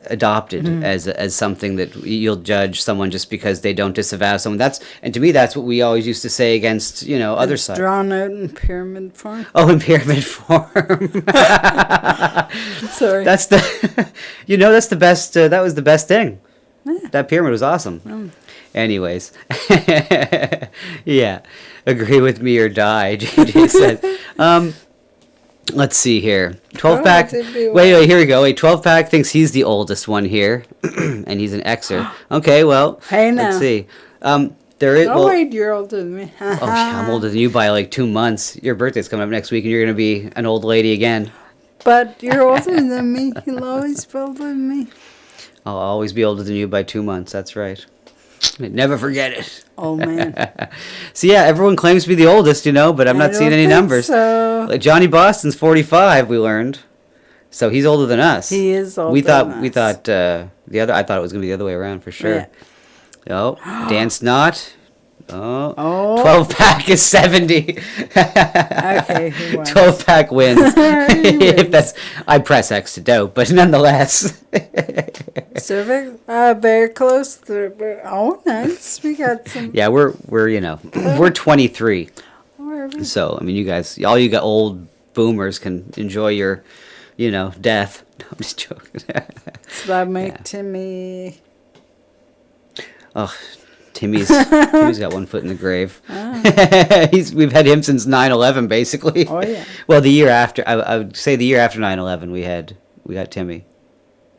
adopted as something that you'll judge someone just because they don't disavow someone. And to me, that's what we always used to say against, other sides. Drawn out in pyramid form. Oh, in pyramid form. Sorry. That's that's the best. That was the best thing. Yeah. That pyramid was awesome. Anyways, yeah, agree with me or die. JJ said. Let's see here. 12-pack. Wait, here we go. A 12-pack thinks he's the oldest one here, and he's an Xer. Okay, well, hey now. Let's see. There is. Wait, you're older than me. I'm older than you by 2 months. Your birthday's coming up next week, and you're gonna be an old lady again. But you're older than me. You'll always be older than me. I'll always be older than you by 2 months. That's right. Never forget it. Oh, man. So, yeah, everyone claims to be the oldest, but I'm not seeing any numbers. So. Johnny Boston's 45, we learned. So he's older than us. He is older we thought than us. I thought it was going to be the other way around for sure. Yeah. Oh, Dan Snott, Oh. 12 pack is 70. Okay, he wins. 12 pack wins. He If that's, I press X to doubt, but nonetheless. Civic, very close to. Oh, nice. We got some. Yeah, we're we're 23. Wherever. So I mean, you guys, all you got old boomers can enjoy your, death. No, I'm just joking. So that make Timmy. Oh, Timmy's got one foot in the grave. We've had him since 9/11, basically. Oh yeah. Well, the year after, I would say the year after 9/11, we got Timmy,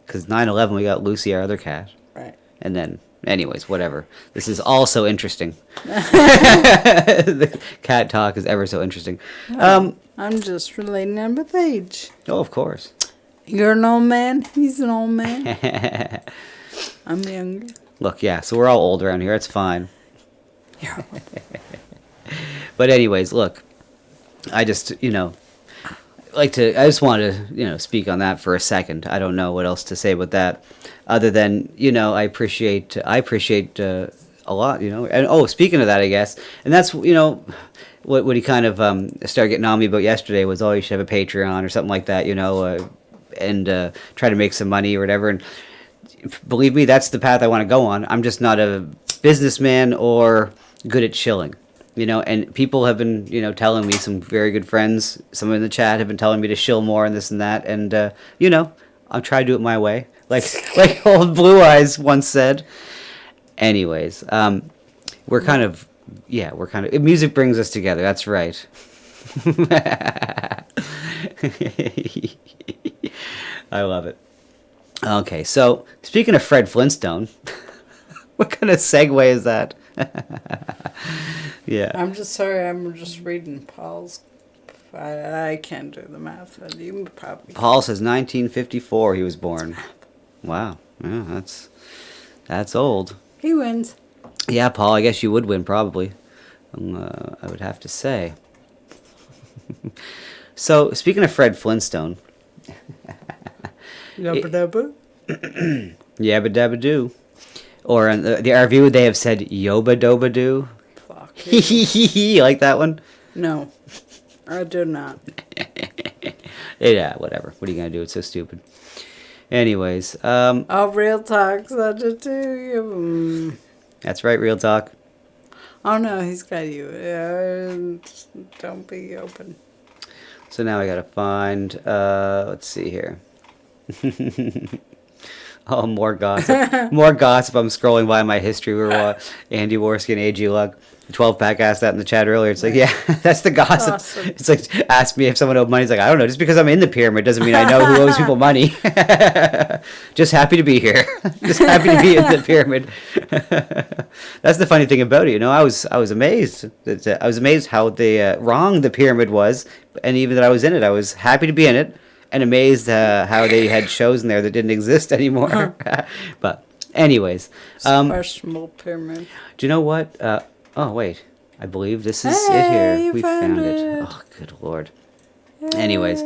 because 9/11 we got Lucy, our other cat. Right. And then, anyways, whatever. This is also interesting. The cat talk is ever so interesting. I'm just relating him with age. Oh, of course. You're an old man. He's an old man. I'm younger. Look, yeah, so we're all old around here. It's fine. But anyways, look, I just, I just want to, speak on that for a second. I don't know what else to say about that, other than, I appreciate a lot, And speaking of that, I guess, and that's, what he kind of started getting on me about yesterday was, you should have a Patreon or something like that, and try to make some money or whatever. And believe me, that's the path I want to go on. I'm just not a businessman or good at chilling, and people have been, telling me, some very good friends, some in the chat have been telling me to chill more and this and that. And, I'll try to do it my way. Like old Blue Eyes once said. Anyways, music brings us together. That's right. I love it. Okay, so speaking of Fred Flintstone, what kind of segue is that? Yeah. I'm just sorry. I'm just reading Paul's. I can't do the math, but you probably. Paul says 1954 he was born. Wow. Yeah, that's old. He wins. Yeah, Paul, I guess you would win, probably. I would have to say. So, speaking of Fred Flintstone. Yoba Dabba. Yabba Dabba Doo. Or in the review, they have said Yoba Dabba Doo. Fuck. You like that one? No, I do not. Yeah, whatever. What are you going to do? It's so stupid. Anyways. Real talk. Such a two. That's right, real talk. Oh no, he's got you. Don't be open. So now I gotta find, let's see here. Oh, more gossip. More gossip. I'm scrolling by my history. We were Andy Worski and A.G. Luck. 12-pack asked that in the chat earlier. It's like, yeah, that's the gossip. Awesome. It's like, ask me if someone owed money. It's like, I don't know. Just because I'm in the pyramid doesn't mean I know who owes people money. Just happy to be here. Just happy to be in the pyramid. That's the funny thing about it. I was amazed. I was amazed how wrong the pyramid was. And even that I was in it. I was happy to be in it. And amazed how they had shows in there that didn't exist anymore. But anyways. Questionable pyramid. Do you know what? Oh, wait. I believe this is it here. We found it. Oh, good Lord. Yay. Anyways.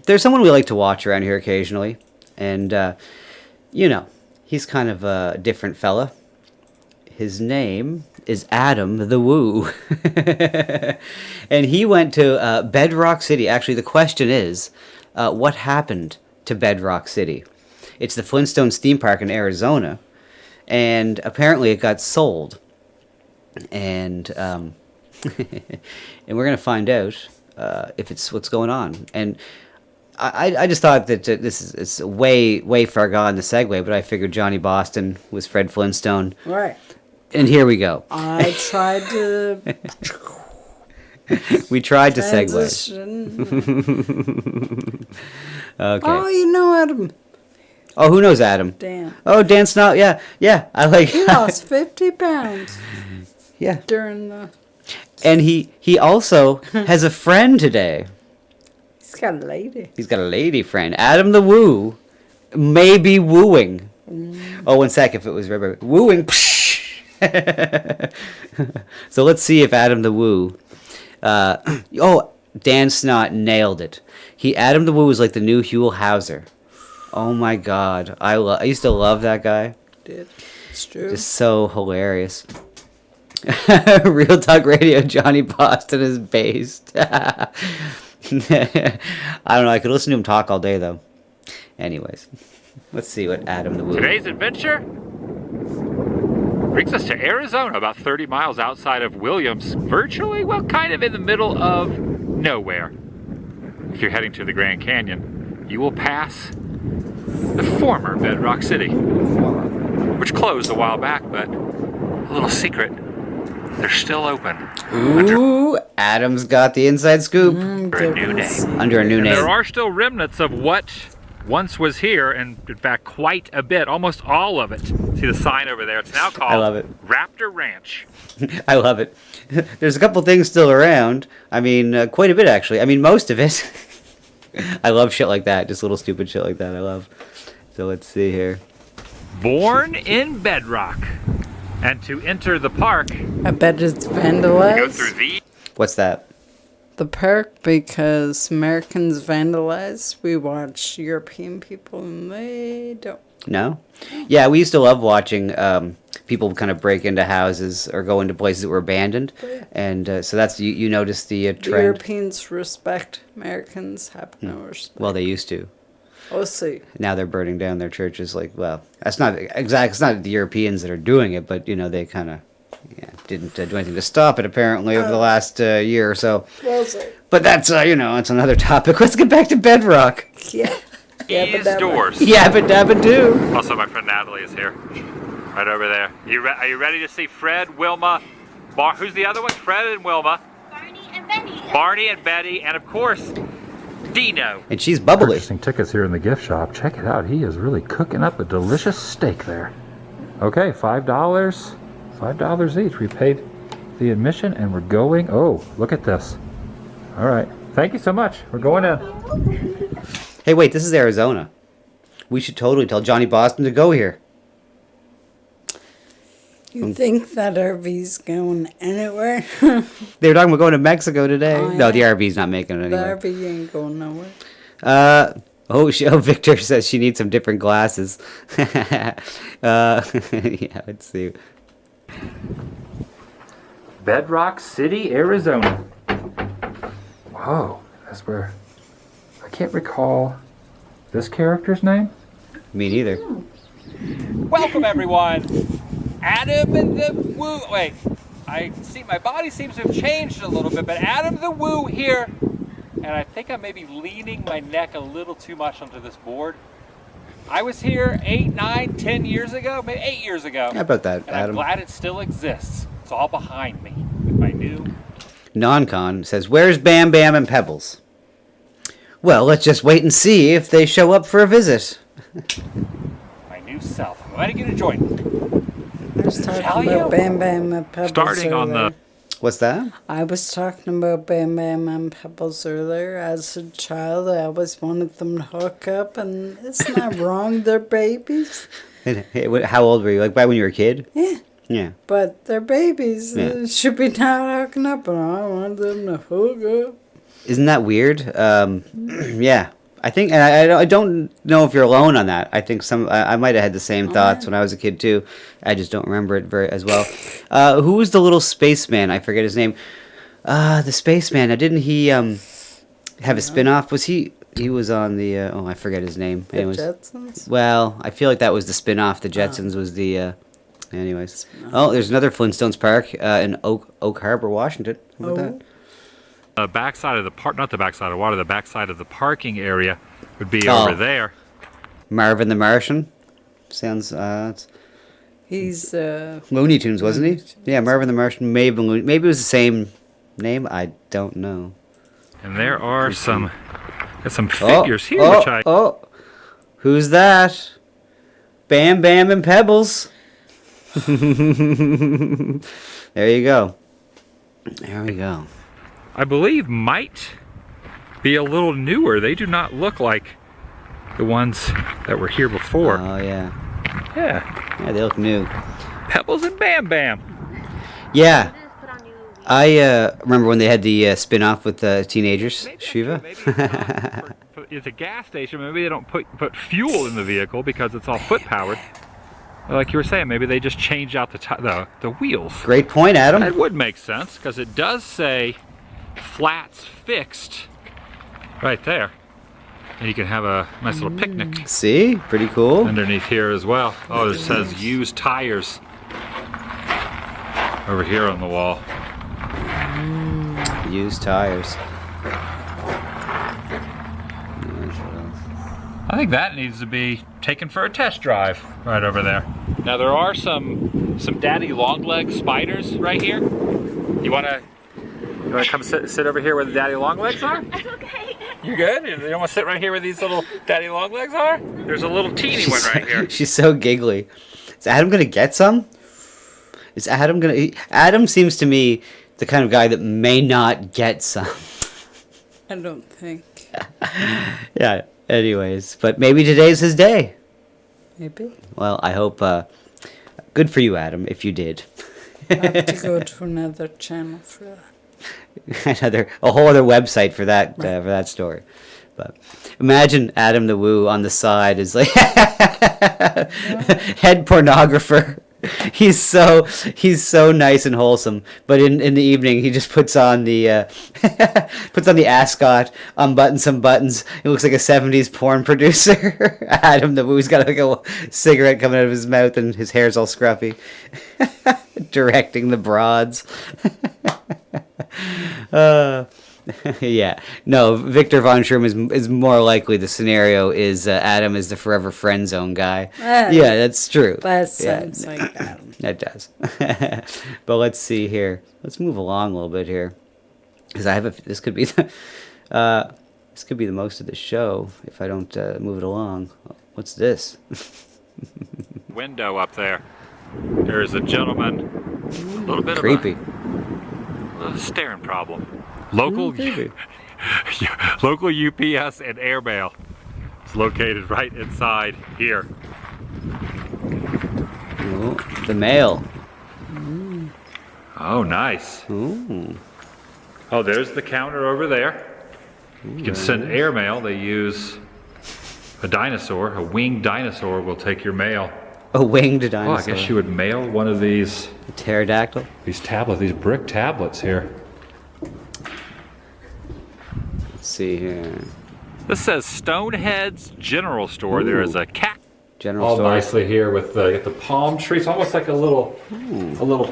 There's someone we like to watch around here occasionally. And, he's kind of a different fella. His name is Adam the Woo. And he went to Bedrock City. Actually, the question is, what happened to Bedrock City? It's the Flintstones theme park in Arizona. And apparently it got sold. And and we're going to find out if it's what's going on. And I just thought that it's way far gone, the segue, but I figured Johnny Boston was Fred Flintstone. Right. And here we go. I tried to... We tried to segue. Okay. Oh, you know Adam. Oh, who knows Adam? Dan. Oh, Dan Snow. Yeah. I like. He lost 50 pounds. Yeah. During the. And he also has a friend today. He's got a lady. He's got a lady friend. Adam the Woo may be wooing. Oh, 1 sec. If it was wooing. So let's see if Adam the Woo. Dan Snot nailed it. Adam the Woo was like the new Huell Hauser. Oh my God, I used to love that guy. Did it's true. Just so hilarious. Real Talk Radio, Johnny Boston is based. I don't know. I could listen to him talk all day, though. Anyways, let's see what Adam the Woo. Today's adventure brings us to Arizona, about 30 miles outside of Williams, virtually, well, kind of in the middle of nowhere. If you're heading to the Grand Canyon, you will pass the former Bedrock City, which closed a while back, but a little secret, they're still open. Ooh, Adam's got the inside scoop. Under a new name. Under a new And name. there are still remnants of what once was here, and in fact, quite a bit, almost all of it. See the sign over there? It's now called I love it. Raptor Ranch. I love it. There's a couple things still around. I mean, quite a bit, actually. I mean, most of it. I love shit like that. Just little stupid shit like that. I love. So let's see here. Born in Bedrock. And to enter the park, I bet it's go vandalized. through the... What's that? The park, because Americans vandalize. We watch European people and they don't. No? Yeah, we used to love watching people kind of break into houses or go into places that were abandoned. And so that's, you notice the The trend. Europeans respect. Americans have no respect. Well, they used to. We'll see. Now they're burning down their churches. Like, well, that's not exact. It's not the Europeans that are doing it, but they kind of didn't do anything to stop it. Apparently, over the last year or so. We'll see. But that's it's another topic. Let's get back to Bedrock. Yeah. These doors. Yabba Dabba Doo. Also, my friend Natalie is here. Right over there. Are you ready to see Fred, Wilma, who's the other one? Fred and Wilma. Barney and Betty, and of course, Dino. And she's bubbly. Purchasing tickets here in the gift shop. Check it out. He is really cooking up a delicious steak there. Okay, $5. $5 each. We paid the admission and we're going. Oh, look at this. All right. Thank you so much. We're going in. Hey, wait, this is Arizona. We should totally tell Johnny Boston to go here. You think that RV's going anywhere? They were talking about going to Mexico today. Oh, No, yeah. the RV's not making it The anywhere. RV ain't going nowhere. Victor says she needs some different glasses. Yeah, let's see. Bedrock City, Arizona. Whoa, that's where... I can't recall this character's name. Me neither. Welcome, everyone. Adam the Woo. Wait, I see my body seems to have changed a little bit, but Adam the Woo here. And I think I may be leaning my neck a little too much onto this board. I was here 8, 9, 10 years ago, maybe 8 years ago. How about that, and Adam? I'm glad it still exists. It's all behind me with my new... Non-con says, where's Bam Bam and Pebbles? Well, let's just wait and see if they show up for a visit. my new self. I'm glad you to join me. I was talking about Bam Bam and Pebbles Starting on earlier. the... What's that? I was talking about Bam Bam and Pebbles earlier. As a child, I always wanted them to hook up, and isn't that wrong? They're babies. How old were you? Like, when you were a kid? Yeah. Yeah. But they're babies. Yeah. They should be not hooking up, and I want them to hook up. Isn't that weird? Yeah. I think, and I don't know if you're alone on that. I think I might have had the same thoughts when I was a kid too. I just don't remember it as well. Who was the little spaceman? I forget his name. The spaceman. Now, didn't he have a spin-off? Was he was on the I forget his name. The Anyways. Jetsons? Well, I feel like that was the spin-off. The Jetsons was the anyways. Oh, there's another Flintstones park in Oak Harbor, Washington. How about that? The backside of the park, not the backside of water, the backside of the parking area would be over there. Marvin the Martian. Sounds He's Looney Tunes, wasn't he? Yeah, Marvin the Martian. Maybe it was the same name. I don't know. And there are some figures here, which I... Who's that? Bam Bam and Pebbles. There you go. There we go. I believe might be a little newer. They do not look like the ones that were here before. Oh, yeah. Yeah. Yeah, they look new. Pebbles and Bam Bam. Yeah. I remember when they had the spin-off with the teenagers, Shiva. It's a gas station. Maybe they don't put fuel in the vehicle because it's all foot powered. Like you were saying, maybe they just changed out the wheels. Great point, Adam. That would make sense, because it does say flats fixed right there. And you can have a nice little picnic. See? Pretty cool. Underneath here as well. Oh, it says used tires over here on the wall. Used tires. I think that needs to be taken for a test drive right over there. Now there are some daddy long leg spiders right here. You wanna come sit over here where the daddy long legs are? I'm okay. You good? You don't want to sit right here where these little daddy long legs are? There's a little teeny one right here. She's so giggly. Is Adam gonna get some? Is Adam gonna? Adam seems to me the kind of guy that may not get some. I don't think. Yeah. Anyways, but maybe today's his day. Maybe. Well, I hope. Good for you, Adam, if you did. I have to go to another channel for that. A whole other website for that story. But imagine Adam the Woo on the side is like head pornographer. He's so nice and wholesome, but in the evening he just puts on the ascot, unbuttons some buttons. He looks like a 70s porn producer. Adam the Woo's got like a cigarette coming out of his mouth and his hair's all scruffy. Directing the broads. Yeah, no. Victor Von Schirm is more likely the scenario is Adam is the forever friend zone guy. Yeah, that's true. That sounds like Adam. That does. But let's see here. Let's move along a little bit here, because this could be the most of the show if I don't move it along. What's this? Window up there. There's a gentleman. A little bit creepy. A staring problem. Local UPS and airmail. It's located right inside here. Ooh, the mail. Oh, nice. Ooh. Oh, there's the counter over there. You can send airmail. They use a dinosaur. A winged dinosaur will take your mail. A winged dinosaur. Oh, I guess you would mail one of these. A pterodactyl? These brick tablets here. Let's see here. This says Stonehead's General Store. Ooh. There is a cat. General store. Nicely here with the palm trees, almost like a little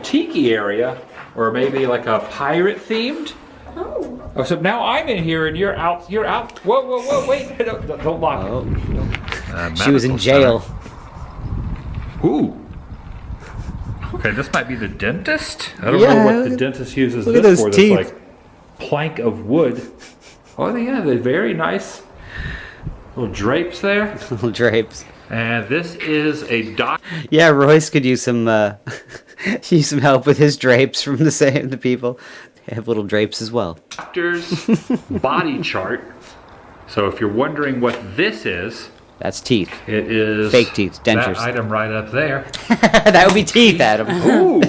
tiki area, or maybe like a pirate themed. Oh, so now I'm in here and you're out. You're out. Whoa, wait! Don't lock it. She was in jail. Ooh. Okay, this might be the dentist. I don't know what the dentist uses this for. This like plank of wood. Oh yeah, they're very nice little drapes there. Little drapes. And this is a doc. Yeah, Royce could use some help with his drapes from the people. They have little drapes as well. Doctor's body chart. So if you're wondering what this is, that's teeth. It is fake teeth, dentures. That item right up there. That would be teeth, Adam. Ooh,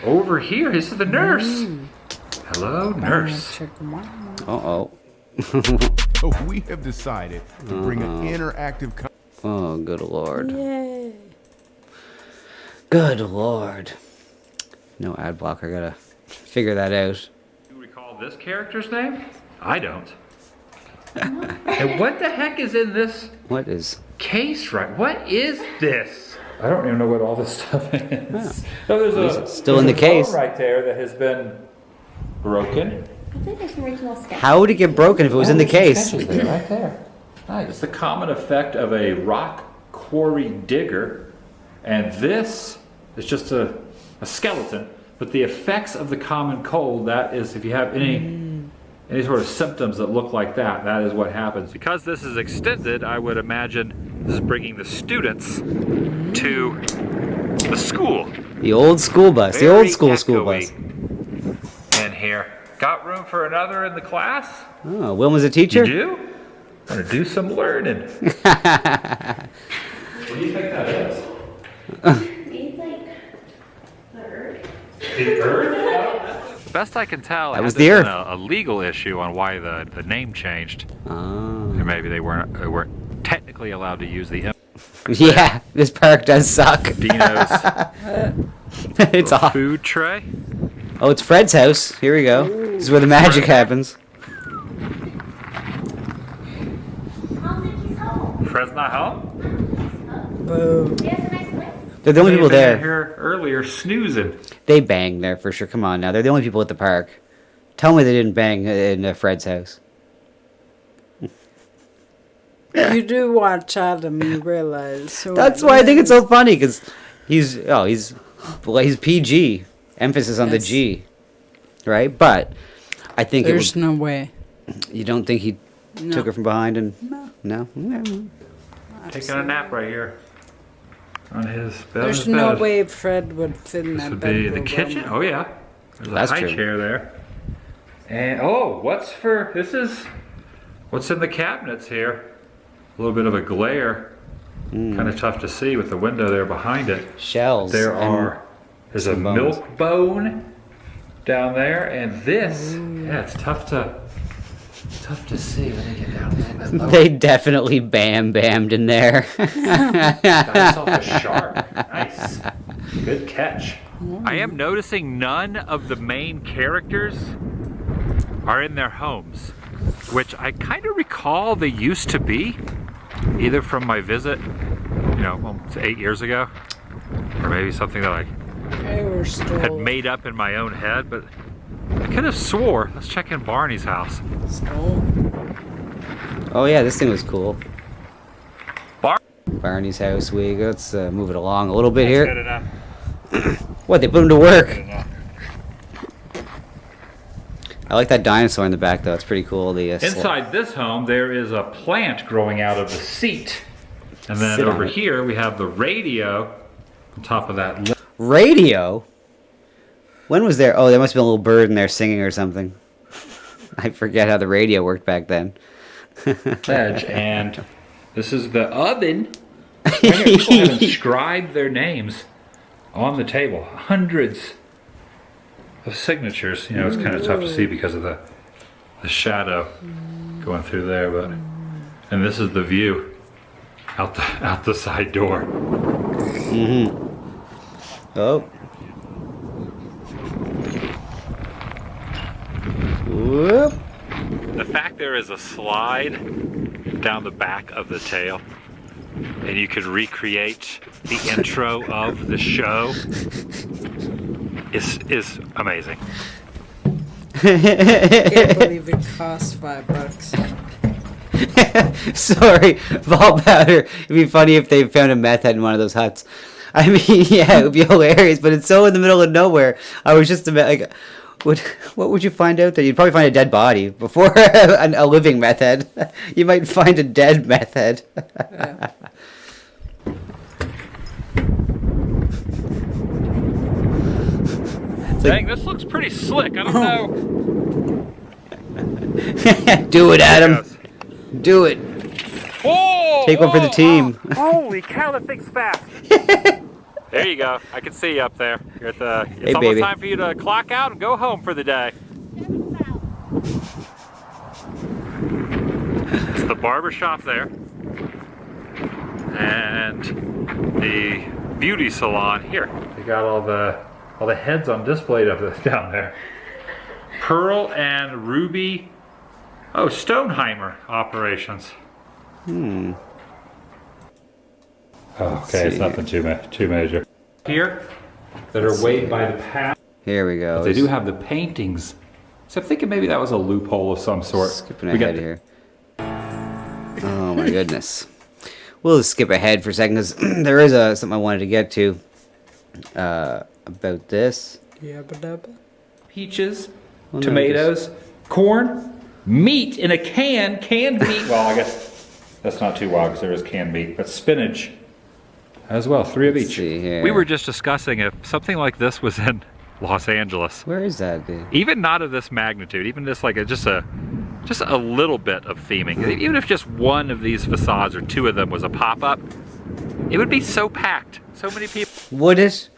over here. This is the nurse. Hello, nurse. Uh-oh. So we have decided to bring an interactive. Oh, good Lord. Yay. Good Lord. No ad blocker. Gotta figure that out. Do you recall this character's name? I don't. And what the heck is in this? What is? Case, right? What is this? I don't even know what all this stuff is. Yeah. No, there's still in the case. Phone right there that has been broken. I think there's some original stuff. How would it get broken if it was in the case? There, right there. Nice. It's the common effect of a rock quarry digger, and this is just a skeleton. But the effects of the common cold, that is, if you have any sort of symptoms that look like that, that is what happens. Because this is extended, I would imagine this is bringing the students to the school. The old school bus. Very the old school bus. In here. Got room for another in the class? Oh, Wilma's a teacher? You do? I'm going to do some learning. What do you think that is? It's like the earth. The earth? Best I can tell, that was the earth. A legal issue on why the name changed. Oh. Or maybe they weren't technically allowed to use the Yeah, this park does suck. Dino's It's off. food tray. Oh, it's Fred's house. Here we go. This is where the magic happens. Fred's not home? Boo. They're the only people They may have there. been here earlier snoozing. They bang there for sure. Come on now. They're the only people at the park. Tell me they didn't bang in Fred's house. You do watch Adam, you realize. So That's why I think it's so funny, because he's PG. Emphasis on the Yes. G. Right? But I think There's no way. You don't think he No. took her from behind and... No. No? Taking a nap right here. On his bed. There's no way Fred would fit in This that would bed. be the with kitchen. him. Oh yeah. There's That's a high true. chair there. And what's in the cabinets here? A little bit of a glare. Kind of tough to see with the window there behind it. Shells. There's a some bones. milk bone down there, and this, it's tough to see. Let me get down a little bit lower. They definitely bammed in there. Got yourself a shark. Nice. Good catch. I am noticing none of the main characters are in their homes, which I kind of recall they used to be, either from my visit, almost 8 years ago, or maybe something that I had made up in my own head, but I could have swore. Let's check in Barney's house. Oh yeah, this thing was cool. Barney's house. Let's move it along a little bit here. Good enough. What, they put him to work? Good enough. I like that dinosaur in the back, though. It's pretty cool. Inside this home, there is a plant growing out of the seat. And then Sit on over it. here, we have the radio on top of that. Radio? When was there? Oh, there must have been a little bird in there singing or something. I forget how the radio worked back then. Ledge, and this is the oven. People have inscribed their names on the table. Hundreds of signatures. It's kind of tough to see because of the shadow going through there, but and this is the view out the side door. Oh. Whoop. The fact there is a slide down the back of the tail, and you could recreate the intro of the show is amazing. Can't believe it cost $5. Sorry, ball powder. It'd be funny if they found a meth head in one of those huts. I mean, yeah, it would be hilarious, but it's so in the middle of nowhere. I was just like, what would you find out there? You'd probably find a dead body before a living meth head. You might find a dead meth head. Yeah. Dang, this looks pretty slick. I don't know. Do it, Adam. Do it. Whoa! Take one for the team. Holy cow, that thing's fast. There you go. I can see you up there. You're at the. It's Hey, almost baby. time for you to clock out and go home for the day. It's the barber shop there, and the beauty salon here. You got all the heads on display down there. Pearl and Ruby. Oh, Stoneheimer operations. Oh, okay, it's nothing too major. Here, that are weighed by the pound. Here we go. But they do have the paintings. So I'm thinking maybe that was a loophole of some sort. Skipping ahead here. Oh my goodness. We'll just skip ahead for a second because there is something I wanted to get to about this. Yoba Dabba. Peaches, Well, no, tomatoes, corn, meat in a canned meat. Well, I guess that's not too wild because there is canned meat, but spinach as well, 3 of each. See here. We were just discussing if something like this was in Los Angeles. Where is that, dude? Even not of this magnitude, even just like just a little bit of theming. Even if just one of these facades or 2 of them was a pop-up, it would be so packed. So many people. Would it?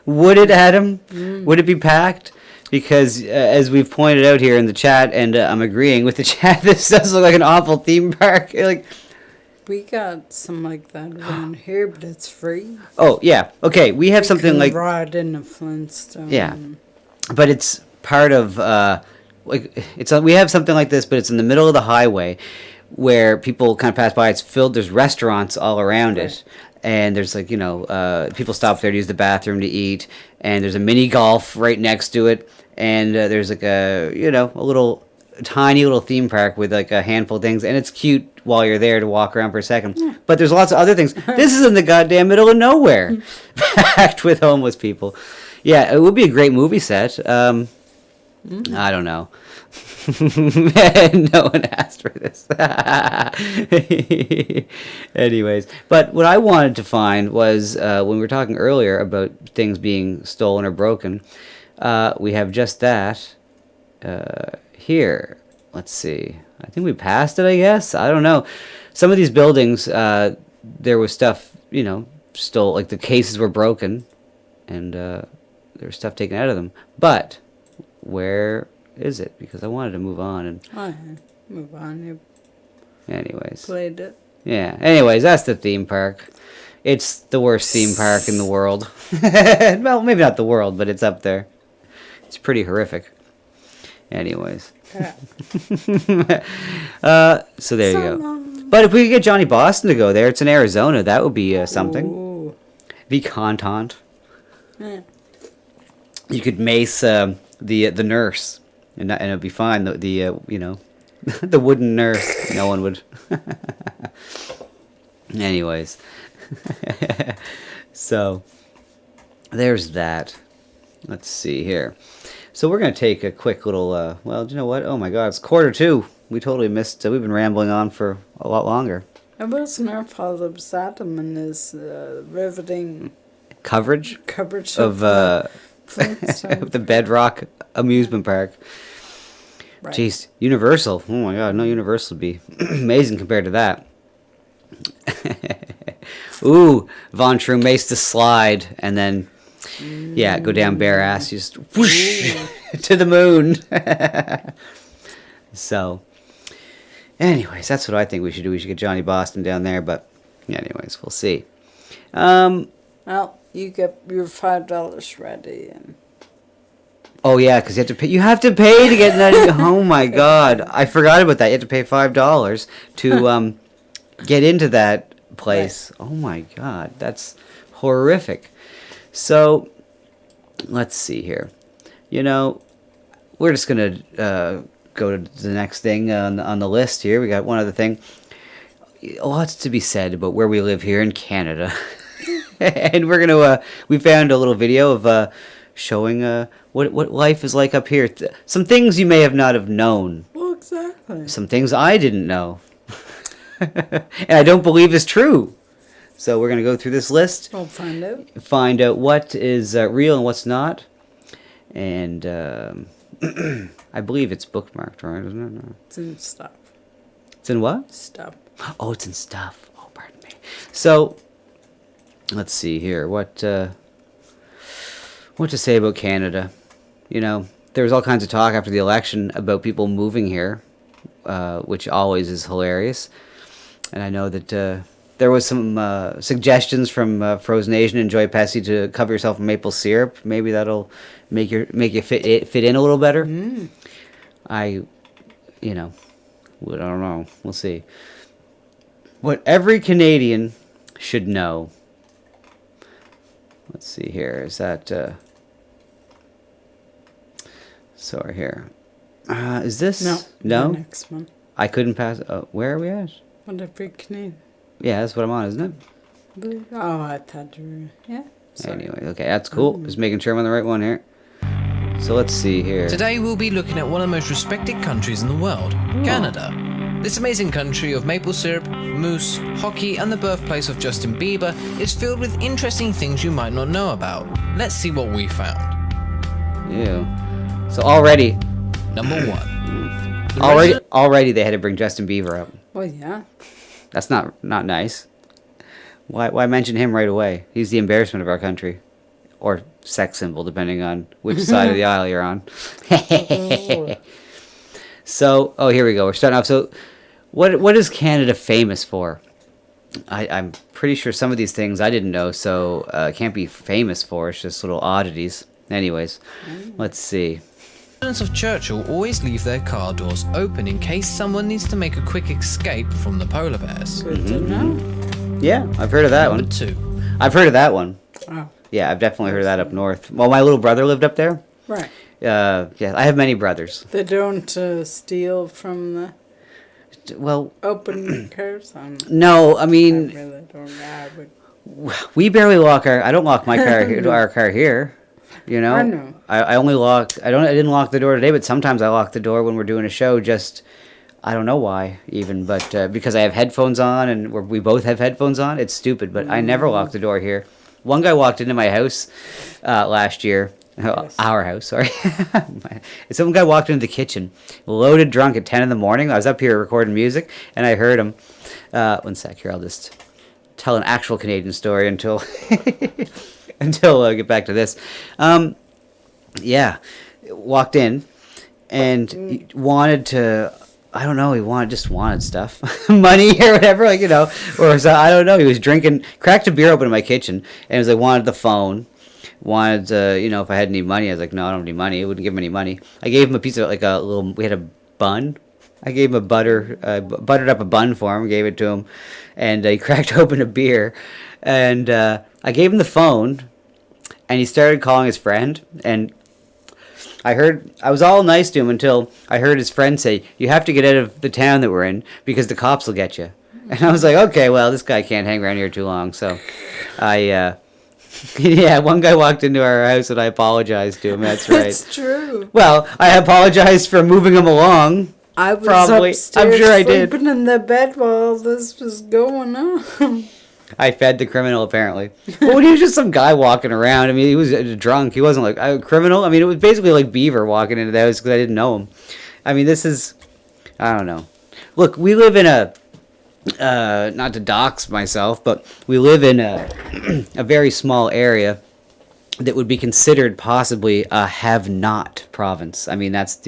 Would it, Adam? Would it be packed? Because as we've pointed out here in the chat, and I'm agreeing with the chat, this does look like an awful theme park. Like, We got some like that around here, but it's free. Oh, yeah. Okay, we have something can like... ride in a Flintstone. Yeah. But it's part of... we have something like this, but it's in the middle of the highway where people kind of pass by. It's filled. There's restaurants all around it. And there's like, people stop there to use the bathroom to eat. And there's a mini golf right next to it. And there's like a tiny little theme park with like a handful of things. And it's cute while you're there to walk around for a second. Yeah. But there's lots of other things. This is in the goddamn middle of nowhere. Packed with homeless people. Yeah, it would be a great movie set. I don't know. No one asked for this. Anyways, but what I wanted to find was when we were talking earlier about things being stolen or broken, we have just that here. Let's see. I think we passed it, I guess. I don't know. Some of these buildings, there was stuff, stole, like the cases were broken and there was stuff taken out of them. But where is it? Because I wanted to move on and move on. You anyways played it. Yeah. Anyways, that's the theme park. It's the worst theme park in the world. Well, maybe not the world, but it's up there. It's pretty horrific. Anyways. Yeah. So there you go. But if we could get Johnny Boston to go there, it's in Arizona. That would be something. Ooh. Be content. Yeah. You could mace the nurse, and it'd be fine. The the wooden nurse. No one would. Anyways, so there's that. Let's see here. So we're gonna take a quick little. Well, do you know what? Oh my God, it's 1:45. We totally missed. We've been rambling on for a lot longer. It wasn't our fault. It was Adam and his riveting coverage of of the Bedrock amusement park. Right. Jeez, Universal. Oh my God, no, Universal would be amazing compared to that. Ooh, Von True maced the slide and then, yeah, go down bare ass, just whoosh to the moon. So, anyways, that's what I think we should do. We should get Johnny Boston down there, but anyways, we'll see. Well, you get your $5 ready and. Oh yeah, because you have to pay. You have to pay to get that. Oh my God, I forgot about that. You have to pay $5 to get into that place. Right. Oh my God, that's horrific. So let's see here. We're just gonna go to the next thing on the list here. We got one other thing. Lots to be said about where we live here in Canada, and we're gonna. We found a little video of showing what life is like up here. Some things you may have not have known. Well, exactly. Some things I didn't know, and I don't believe is true. So we're gonna go through this list. We'll find out. Find out what is real and what's not, and I believe it's bookmarked, right? Isn't it? No. It's in stuff. It's in what? Stuff. Oh, it's in stuff. Oh, pardon me. So let's see here. What to say about Canada? There was all kinds of talk after the election about people moving here, which always is hilarious. And I know that there was some suggestions from Frozen Asian and Joy Pesci to cover yourself in maple syrup. Maybe that'll make you fit in a little better. I don't know. We'll see. What every Canadian should know. Let's see here. Is that... Sorry here. Is this... No? The next one. I couldn't pass... where are we at? What every Canadian. Yeah, that's what I'm on, isn't it? Oh, I thought you were... Yeah. Sorry. Anyway, okay, that's cool. Just making sure I'm on the right one here. So let's see here. Today we'll be looking at one of the most respected countries in the world, Canada. This amazing country of maple syrup, moose, hockey, and the birthplace of Justin Bieber is filled with interesting things you might not know about. Let's see what we found. Ew. So already... Number 1. Already they had to bring Justin Bieber up. Well, yeah. That's not nice. Why mention him right away? He's the embarrassment of our country. Or sex symbol, depending on which side of the aisle you're on. So, here we go. We're starting off. So, what is Canada famous for? I'm pretty sure some of these things I didn't know, so can't be famous for. It's just little oddities. Anyways, let's see. Residents of Churchill always leave their car doors open in case someone needs to make a quick escape from the polar bears. Good to know. Yeah, I've heard of that Number one. 2. I've heard of that one. Oh. Yeah, I've definitely heard of that up north. Well, my little brother lived up there. Right. Yeah, I have many brothers. They don't steal from the Well, open cars. no, I mean, I really don't. I would. we barely lock I don't lock my car here, our car here. You know, I know. I only lock. I didn't lock the door today, but sometimes I lock the door when we're doing a show. Just I don't know why even, but because I have headphones on and we both have headphones on. It's stupid, but I never lock the door here. One guy walked into my house last year. Yes. Our house, sorry. Some guy walked into the kitchen, loaded drunk at 10 in the morning. I was up here recording music, and I heard him. One sec here, I'll just tell an actual Canadian story until until I get back to this. Yeah, walked in and he wanted to. I don't know. He just wanted stuff, money or whatever, like or so, I don't know. He was drinking, cracked a beer open in my kitchen, and was like wanted the phone. Wanted if I had any money. I was like, no, I don't have any money. I wouldn't give him any money. I gave him a piece of we had a bun. I gave him a buttered up a bun for him, gave it to him, and he cracked open a beer, and I gave him the phone, and he started calling his friend, and I was all nice to him until I heard his friend say, you have to get out of the town that we're in because the cops will get you. And I was like, okay, well, this guy can't hang around here too long, so yeah, one guy walked into our house and I apologized to him. That's right. That's true. Well, I apologized for moving him along. I was probably. upstairs I'm sure I did. sleeping in the bed while this was going on. I fed the criminal, apparently. Well, he was just some guy walking around. I mean, he was drunk. He wasn't like a criminal. I mean, it was basically like Beaver walking into the house because I didn't know him. I mean, I don't know. Look, we live in a, not to dox myself, but we live in a very small area that would be considered possibly a have-not province. I mean, that's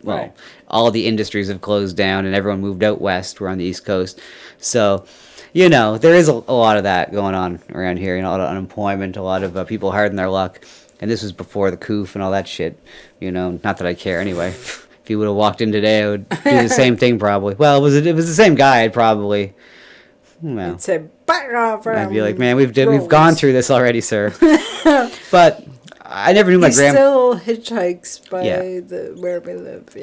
Right. all the industries have closed down and everyone moved out west. We're on the East Coast. So, there is a lot of that going on around here. A lot of unemployment, a lot of people hard in their luck. And this was before the coof and all that shit. Not that I care anyway. If he would have walked in today, I would do the same thing probably. Well, it was the same guy. I'd probably, I'd say, back off. I'd be like, man, we've gone through this already, sir. But I never knew my He still hitchhikes by where we live.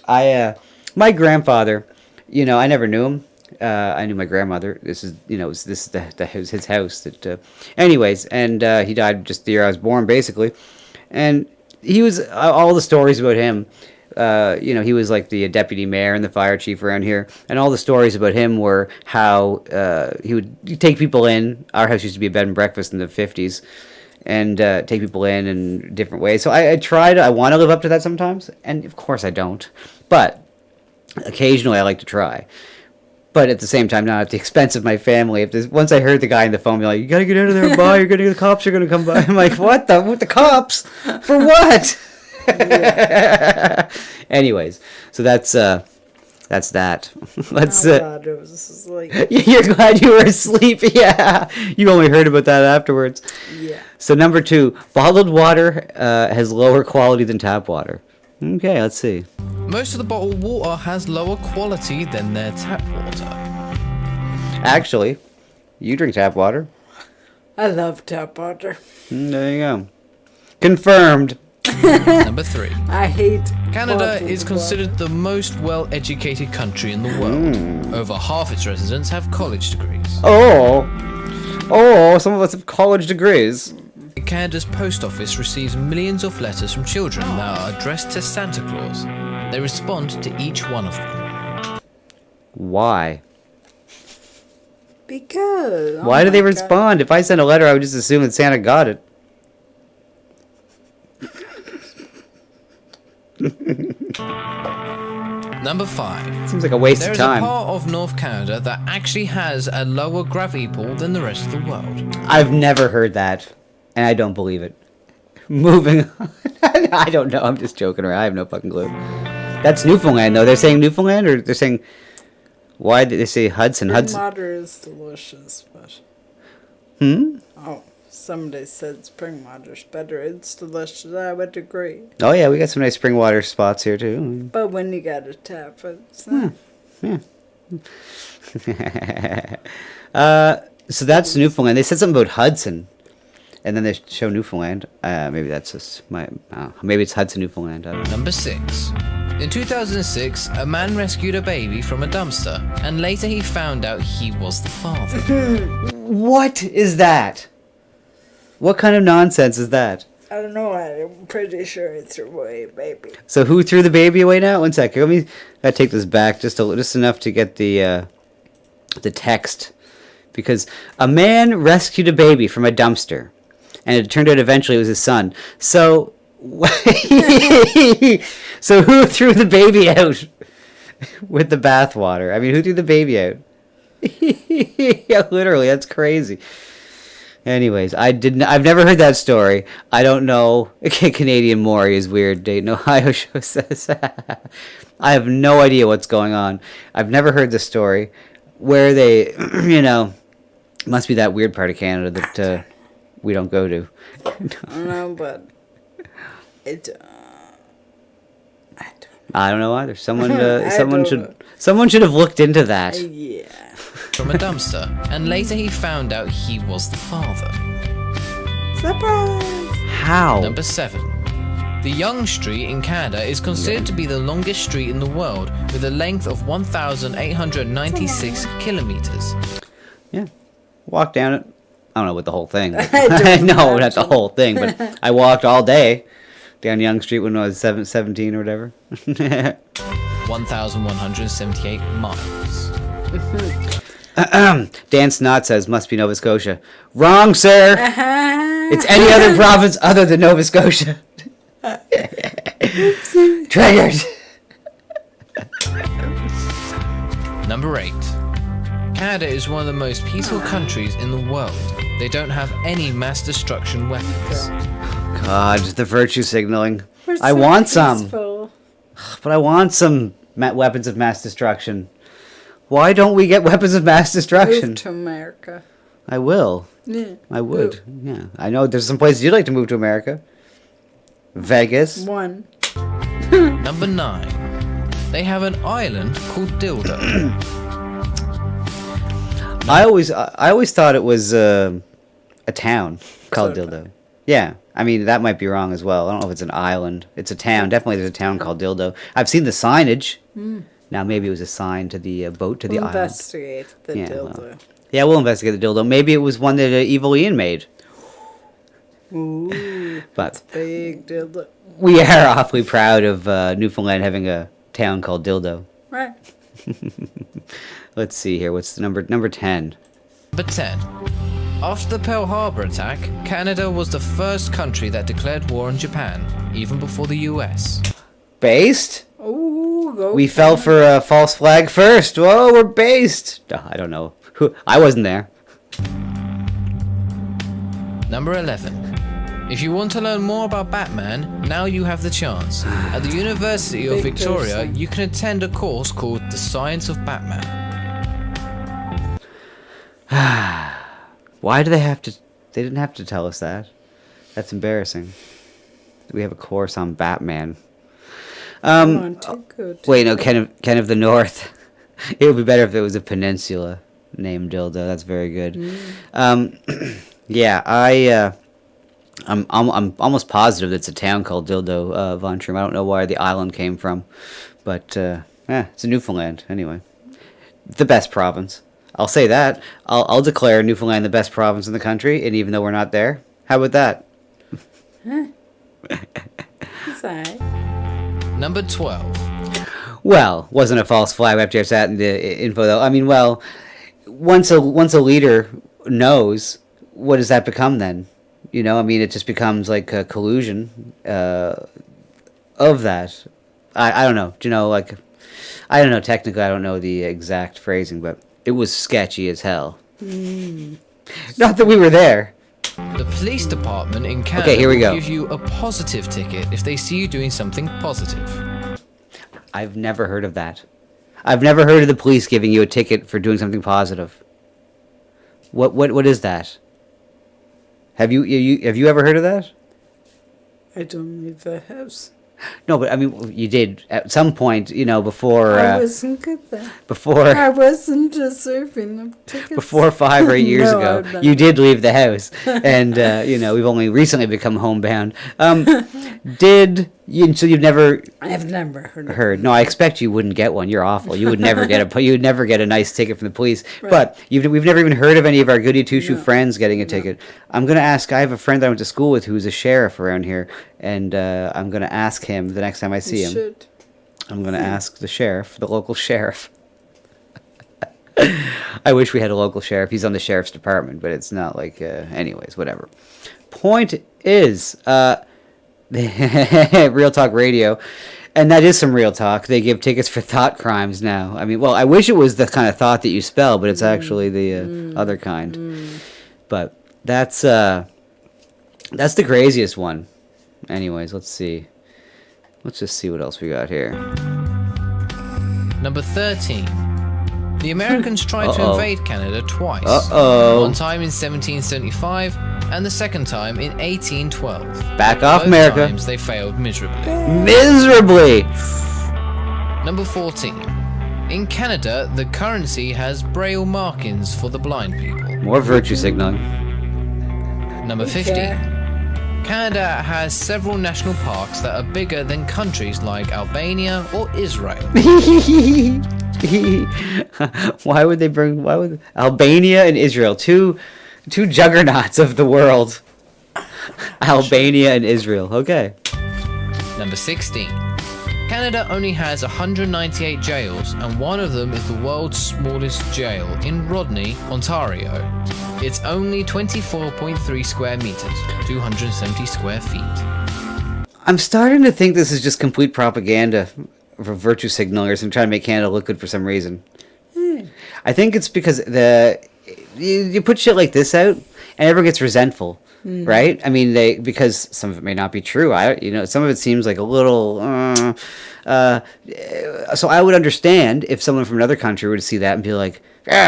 Yeah. My grandfather, I never knew him. I knew my grandmother. This is his house. That, anyways, and he died just the year I was born, basically. And he was all the stories about him. He was like the deputy mayor and the fire chief around here, and all the stories about him were how he would take people in. Our house used to be a bed and breakfast in the 50s, and take people in different ways. So I want to live up to that sometimes, and of course I don't. But occasionally I like to try. But at the same time, not at the expense of my family. Once I heard the guy on the phone be like, "You gotta get out of there and buy. The cops are gonna come by." I'm like, "What the cops? For what?" Anyways, so that's that. Let's. God, it was like... You're glad you were asleep. Yeah, you only heard about that afterwards. Yeah. So number 2, bottled water has lower quality than tap water. Okay, let's see. Most of the bottled water has lower quality than their tap water. Actually, you drink tap water. I love tap water. There you go. Confirmed. Number 3. I hate Canada is considered the most well-educated country in the world. Over half its residents have college degrees. Oh, some of us have college degrees. Canada's post office receives millions of letters from children that are addressed to Santa Claus. They respond to each one of them. Why? Because... Why do they respond? If I sent a letter, I would just assume that Santa got it. Number 5. Seems like a waste of time. There is a part of North Canada that actually has a lower gravity pull than the rest of the world. I've never heard that, and I don't believe it. Moving on. I don't know. I'm just joking around. I have no fucking clue. That's Newfoundland, though. They're saying Newfoundland, or they're saying... Why did they say Hudson? Spring Hudson. water is delicious, but oh, somebody said spring water's better. It's delicious. I would agree. Oh yeah, we got some nice spring water spots here too. But when you got a tap, it's not. Yeah. So that's Newfoundland. They said something about Hudson, and then they show Newfoundland. Maybe that's just maybe it's Hudson, Newfoundland. I don't know. Number 6. In 2006, a man rescued a baby from a dumpster, and later he found out he was the father. What is that? What kind of nonsense is that? I don't know. I'm pretty sure it's your way, baby. So who threw the baby away now? One second. Let me. I take this back just enough to get the text, because a man rescued a baby from a dumpster, and it turned out eventually it was his son. So, so who threw the baby out with the bathwater? I mean, who threw the baby out? Yeah, literally, that's crazy. Anyways, I've never heard that story. I don't know. Canadian Maury is weird. Dayton, Ohio show says. I have no idea what's going on. I've never heard the story. Where they, must be that weird part of Canada that we don't go to. I don't know, but it. I don't know either. Someone should have looked into that. Yeah. From a dumpster, and later he found out he was the father. Surprise! How? Number 7. The Yonge Street in Canada is considered to be the longest street in the world, with a length of 1,896 kilometers. Yeah. Walked down it. I don't know what the whole thing. No, not the whole thing, but I walked all day down Yonge Street when I was 17 or whatever. 1,178 miles. Dan Snot says, must be Nova Scotia. Wrong, sir. It's any other province other than Nova Scotia. Traitors. Number 8. Canada is one of the most peaceful countries in the world. They don't have any mass destruction weapons. God, the virtue signaling. We're I so want some. peaceful. But I want some weapons of mass destruction. Why don't we get weapons of mass destruction? Move to America. I will. Yeah. I would. Yeah. I know there's some places you'd like to move to America. Vegas. One. Number 9. They have an island called Dildo. I always thought it was a town called Dildo. Yeah. I mean, that might be wrong as well. I don't know if it's an island. It's a town. Definitely there's a town called Dildo. I've seen the signage. Now, maybe it was a sign to the boat to the island. Investigate the dildo. Yeah, we'll investigate the dildo. Maybe it was one that Evil Ian made. Ooh, but big dildo. We are awfully proud of Newfoundland having a town called Dildo. Right. Let's see here. What's the number 10? Number 10. After the Pearl Harbor attack, Canada was the first country that declared war on Japan, even before the US. Based? Ooh, go we fell for a false flag first. Whoa, we're based. I don't know. I wasn't there. Number 11. If you want to learn more about Batman, now you have the chance. At the University of Victoria, you can attend a course called The Science of Batman. Why do they have to... They didn't have to tell us that. That's embarrassing. We have a course on Batman. Wait, no, Ken of the North. It would be better if it was a peninsula named Dildo. That's very good. Yeah, I'm almost positive it's a town called Dildo, Von Trum. I don't know where the island came from, but it's a Newfoundland anyway. The best province. I'll say that. I'll declare Newfoundland the best province in the country, and even though we're not there, how about that? Sorry. Number 12. Well, wasn't a false flag after that in the info though. I mean, well, once a leader knows, what does that become then? You know, I mean, it just becomes like a collusion of that. I don't know. Do you know, like, I don't know. Technically, I don't know the exact phrasing, but it was sketchy as hell. Not that we were there. The police department in Canada here we go. will give you a positive ticket if they see you doing something positive. I've never heard of that. I've never heard of the police giving you a ticket for doing something positive. What is that? Have you ever heard of that? I don't leave the house. No, but I mean, you did at some point, before. I wasn't good then. Before. I wasn't deserving of tickets. Before 5 or 8 years No, ago, I've you never. did leave the house, and we've only recently become homebound. So you've never I've never heard of heard? No, I expect you wouldn't get one. You're awful. You would never get a nice ticket from the police. Right. But we've never even heard of any of our goody two shoe friends getting a ticket. I'm gonna ask. I have a friend that I went to school with who's a sheriff around here, and I'm gonna ask him the next time I see You him. should. I'm gonna ask the local sheriff. I wish we had a local sheriff. He's on the sheriff's department, but it's not like. Anyways, whatever. Point is, Real Talk Radio, and that is some real talk. They give tickets for thought crimes now. I mean, well, I wish it was the kind of thought that you spell, but it's actually the other kind. But that's the craziest one. Anyways, let's see. Let's just see what else we got here. Number 13. The Americans tried to invade Canada twice. One time in 1775 and the second time in 1812. Back off, Both America. times they failed miserably. Miserably! Number 14. In Canada, the currency has braille markings for the blind people. More virtue signaling. Number 15. Canada has several national parks that are bigger than countries like Albania or Israel. Why would Albania and Israel, two juggernauts of the world. Albania and Israel. Okay. Number 16. Canada only has 198 jails, and one of them is the world's smallest jail in Rodney, Ontario. It's only 24.3 square meters, 270 square feet. I'm starting to think this is just complete propaganda for virtue signalers and trying to make Canada look good for some reason. I think it's because you put shit like this out and everyone gets resentful. Right? I mean, because some of it may not be true. Some of it seems like a little. So I would understand if someone from another country were to see that and be like,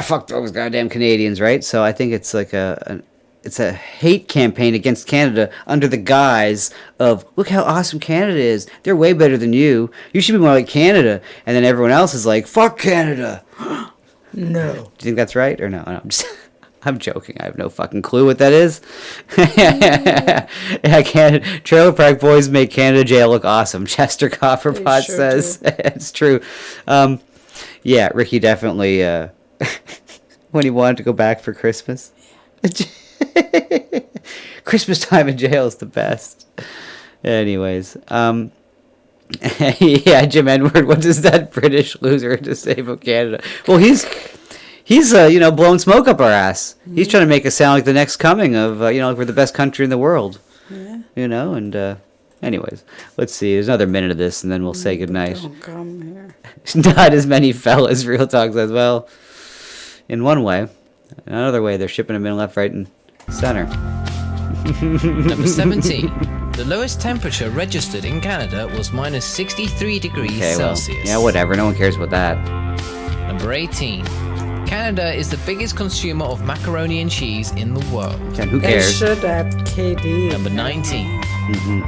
fuck those goddamn Canadians, right? So I think it's like it's a hate campaign against Canada under the guise of, look how awesome Canada is. They're way better than you. You should be more like Canada. And then everyone else is like, fuck Canada. No. Do you think that's right or no? I'm joking. I have no fucking clue what that is. Trailer Park Boys make Canada Jail look awesome. Chester Copperpot says it's true. Yeah, Ricky definitely. When he wanted to go back for Christmas. Christmas time in jail is the best. Anyways, yeah, Jim Edward. What does that British loser have to say about Canada? Well, he's blowing smoke up our ass. He's trying to make us sound like the next coming of, like we're the best country in the world. Yeah. And anyways, let's see. There's another minute of this, and then we'll say goodnight. Don't come here. Not as many fellas, Real Talk says. Well, in one way. In another way, they're shipping them in left, right, and center. Number 17. The lowest temperature registered in Canada was minus 63 degrees Celsius. Yeah, whatever. No one cares about that. Number 18. Canada is the biggest consumer of macaroni and cheese in the world. And who cares? They should have KD. Number 19.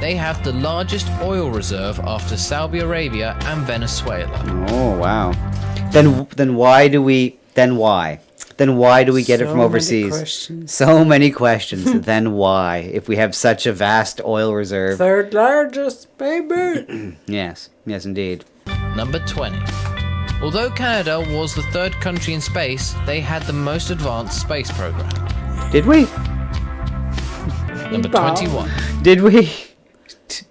They have the largest oil reserve after Saudi Arabia and Venezuela. Oh, wow. Then why do we get it from overseas? So many questions. Then why? If we have such a vast oil reserve. Third largest, baby. Yes, indeed. Number 20. Although Canada was the third country in space, they had the most advanced space program. Did we? Number 21. Did we?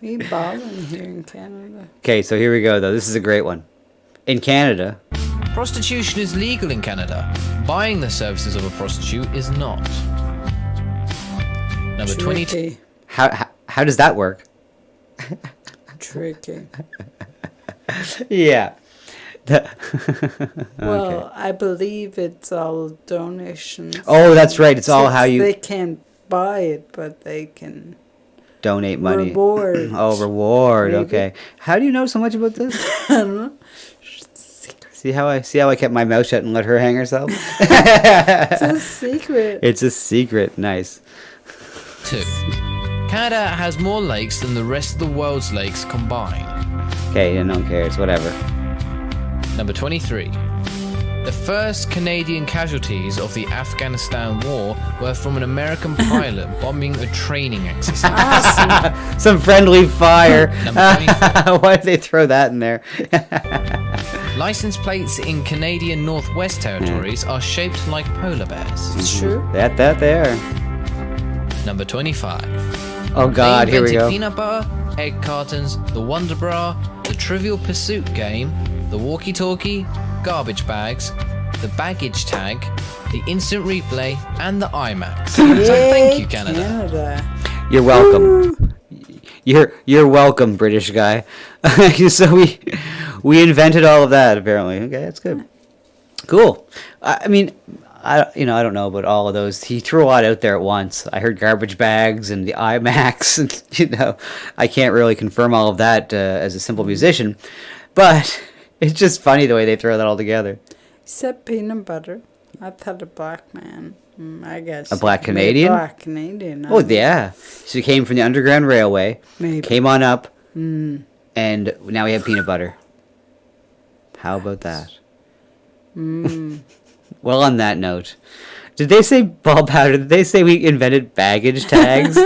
We balling here in Canada. Okay, so here we go, though. This is a great one. In Canada. Prostitution is legal in Canada. Buying the services of a prostitute is not. Number 22. How does that work? Tricky. Yeah. Well, I believe it's all donations. Oh, that's right. It's all how you... They can't buy it, but they can... Donate money. Reward. Oh, reward. Maybe. Okay. How do you know so much about this? I don't know. See how I kept my mouth shut and let her hang herself? It's a secret. It's a secret. Nice. 2. Canada has more lakes than the rest of the world's lakes combined. Okay, yeah, no one cares. Whatever. Number 23. The first Canadian casualties of the Afghanistan war were from an American pilot bombing a training exercise. Some friendly fire. Number 24. Why did they throw that in there? License plates in Canadian Northwest Territories are shaped like polar bears. It's true. That they are. Number 25. Oh God, They here we invented go. Peanut butter, egg cartons, the Wonder Bra, the Trivial Pursuit game, the walkie-talkie, garbage bags, the baggage tag, the instant replay, and the IMAX. So thank you, Canada. You're welcome. You're welcome, British guy. So we invented all of that apparently. Okay, that's good. Cool. I mean, I don't know about all of those. He threw a lot out there at once. I heard garbage bags and the IMAX, and I can't really confirm all of that as a simple musician, but it's just funny the way they throw that all together. He said peanut butter. I thought a black man. I guess. A black Canadian? Black Canadian. Oh, yeah. So he came from the Underground Railway, Maybe. came on up, Mm. and now we have peanut butter. How about that? Mm. Well, on that note, did they say ball powder? Did they say we invented baggage tags?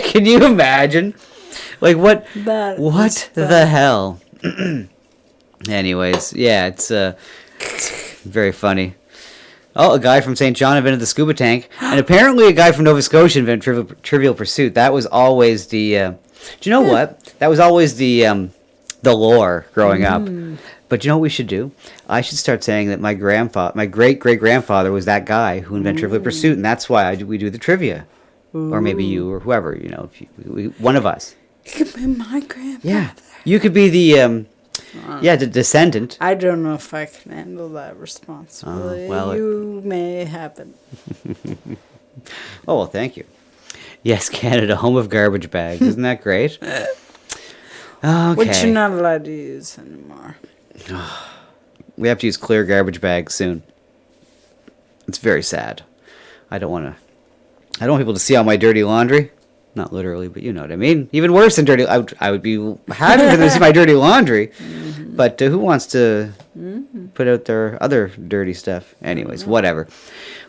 Can you imagine? Like, what the hell? Anyways, yeah, it's very funny. Oh, a guy from St. John invented the scuba tank, and apparently a guy from Nova Scotia invented Trivial Pursuit. That was always the. Do you know what? That was always the lore growing up. But you know what we should do? I should start saying that my great great grandfather was that guy who invented Trivial Pursuit, and that's why we do the trivia, or maybe you or whoever, one of us. He could be my grandfather. Yeah, you could be the the descendant. I don't know if I can handle that responsibility. well, You may have it. Oh, well, thank you. Yes, Canada, home of garbage bags. Isn't that great? Okay. Which you're not allowed to use anymore. We have to use clear garbage bags soon. It's very sad. I don't want people to see all my dirty laundry. Not literally, but you know what I mean. Even worse than dirty. I would be happy for them to see my dirty laundry. Mm-hmm. But who wants to put out their other dirty stuff? Anyways, whatever.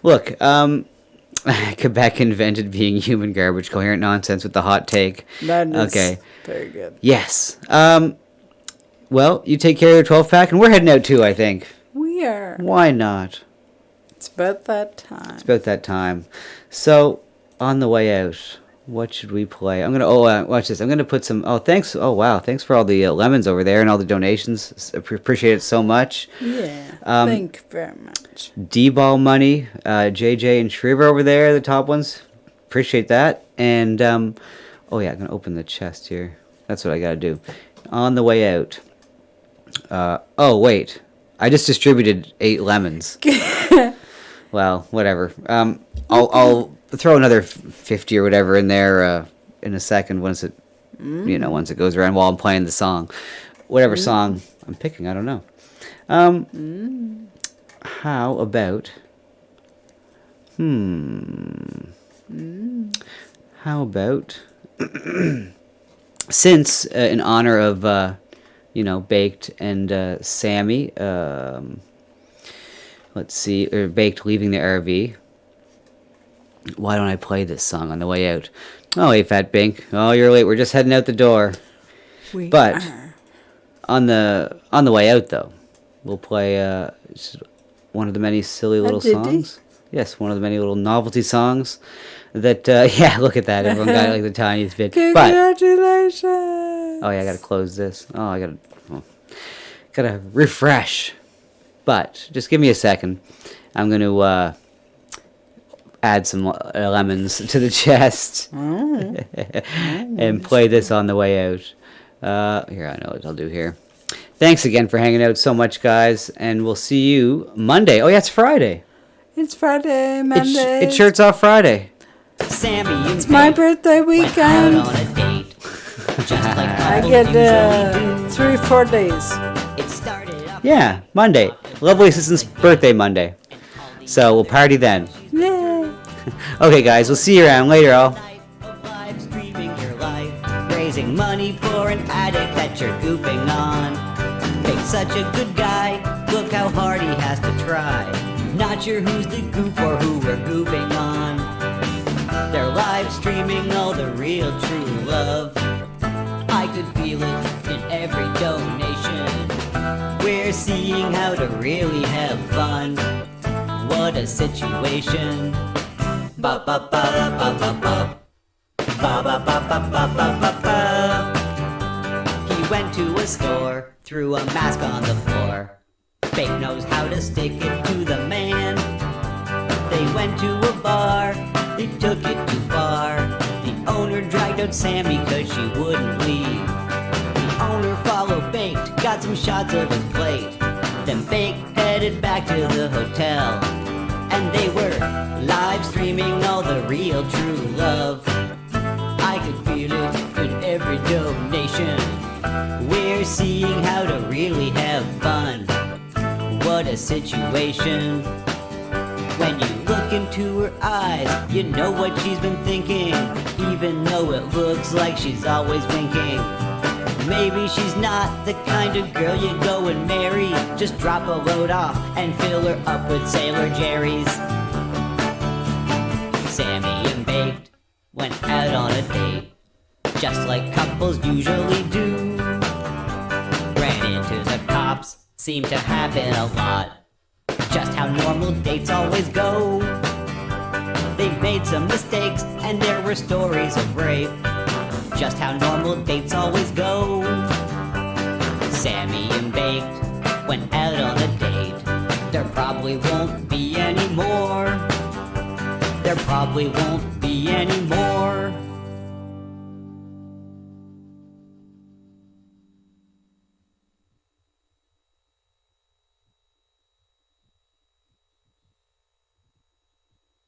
Look, Quebec invented being human garbage, coherent nonsense with the hot take. That is okay. Very good. Yes. Well, you take care of your 12-pack, and we're heading out too, I think. We are. Why not? It's about that time. It's about that time. So, on the way out, what should we play? I'm gonna watch this. I'm gonna put some. Oh, thanks. Oh, wow. Thanks for all the lemons over there and all the donations. Appreciate it so much. Yeah. Thank you very much. D-ball money. JJ and Shriver over there, the top ones. Appreciate that. And oh yeah, I'm gonna open the chest here. That's what I gotta do. On the way out. Oh wait, I just distributed 8 lemons. Well, whatever. I'll throw another 50 or whatever in there in a second once it once it goes around while I'm playing the song, whatever song I'm picking. I don't know. How about? How about? Since in honor of Baked and Sammy, let's see, or Baked leaving the RV. Why don't I play this song on the way out? Oh, hey, Fat Bink. Oh, you're late. We're just heading out the door. But on the way out, though, we'll play one of the many silly little songs. Yes, one of the many little novelty songs that, yeah, look at that. Everyone got like the tiniest bit. Congratulations! Oh, yeah, I gotta close this. Oh, I gotta refresh. But just give me a second. I'm gonna add some lemons to the chest and play this on the way out. Here, I know what I'll do here. Thanks again for hanging out so much, guys, and we'll see you Monday. Oh, yeah, it's Friday. It's Friday, Monday. It's Shirts Off Friday. Sammy, it's my birthday weekend. I get 3-4 days. It started off Yeah, Monday. Lovely assistant's birthday Monday. So we'll party then. Okay, guys, we'll see you around later, all. Raising money for an addict that you're goofing on. Big's such a good guy, look how hard he has to try. Not sure who's the goof or who we're goofing on. They're live streaming all the real true love. I could feel it in every donation. We're seeing how to really have fun. What a situation. Ba ba ba ba ba ba. Ba ba ba ba ba ba ba ba. He went to a store, threw a mask on the floor. Fake knows how to stick it to the man. They went to a bar, they took it too far. The owner dragged out Sammy cause she wouldn't leave. The owner followed Baked, got some shots of his plate. Then Baked headed back to the hotel. And they were live streaming all the real true love. I could feel it in every donation. We're seeing how to really have fun. What a situation. When you look into her eyes, you know what she's been thinking. Even though it looks like she's always winking. Maybe she's not the kind of girl you go and marry. Just drop a load off and fill her up with Sailor Jerry's. Sammy and Baked went out on a date, just like couples usually do. Ran into the cops, seemed to happen a lot. Just how normal dates always go. They made some mistakes and there were stories of rape. Just how normal dates always go. Sammy and Baked went out on a date. There probably won't be any more. There probably won't be any more.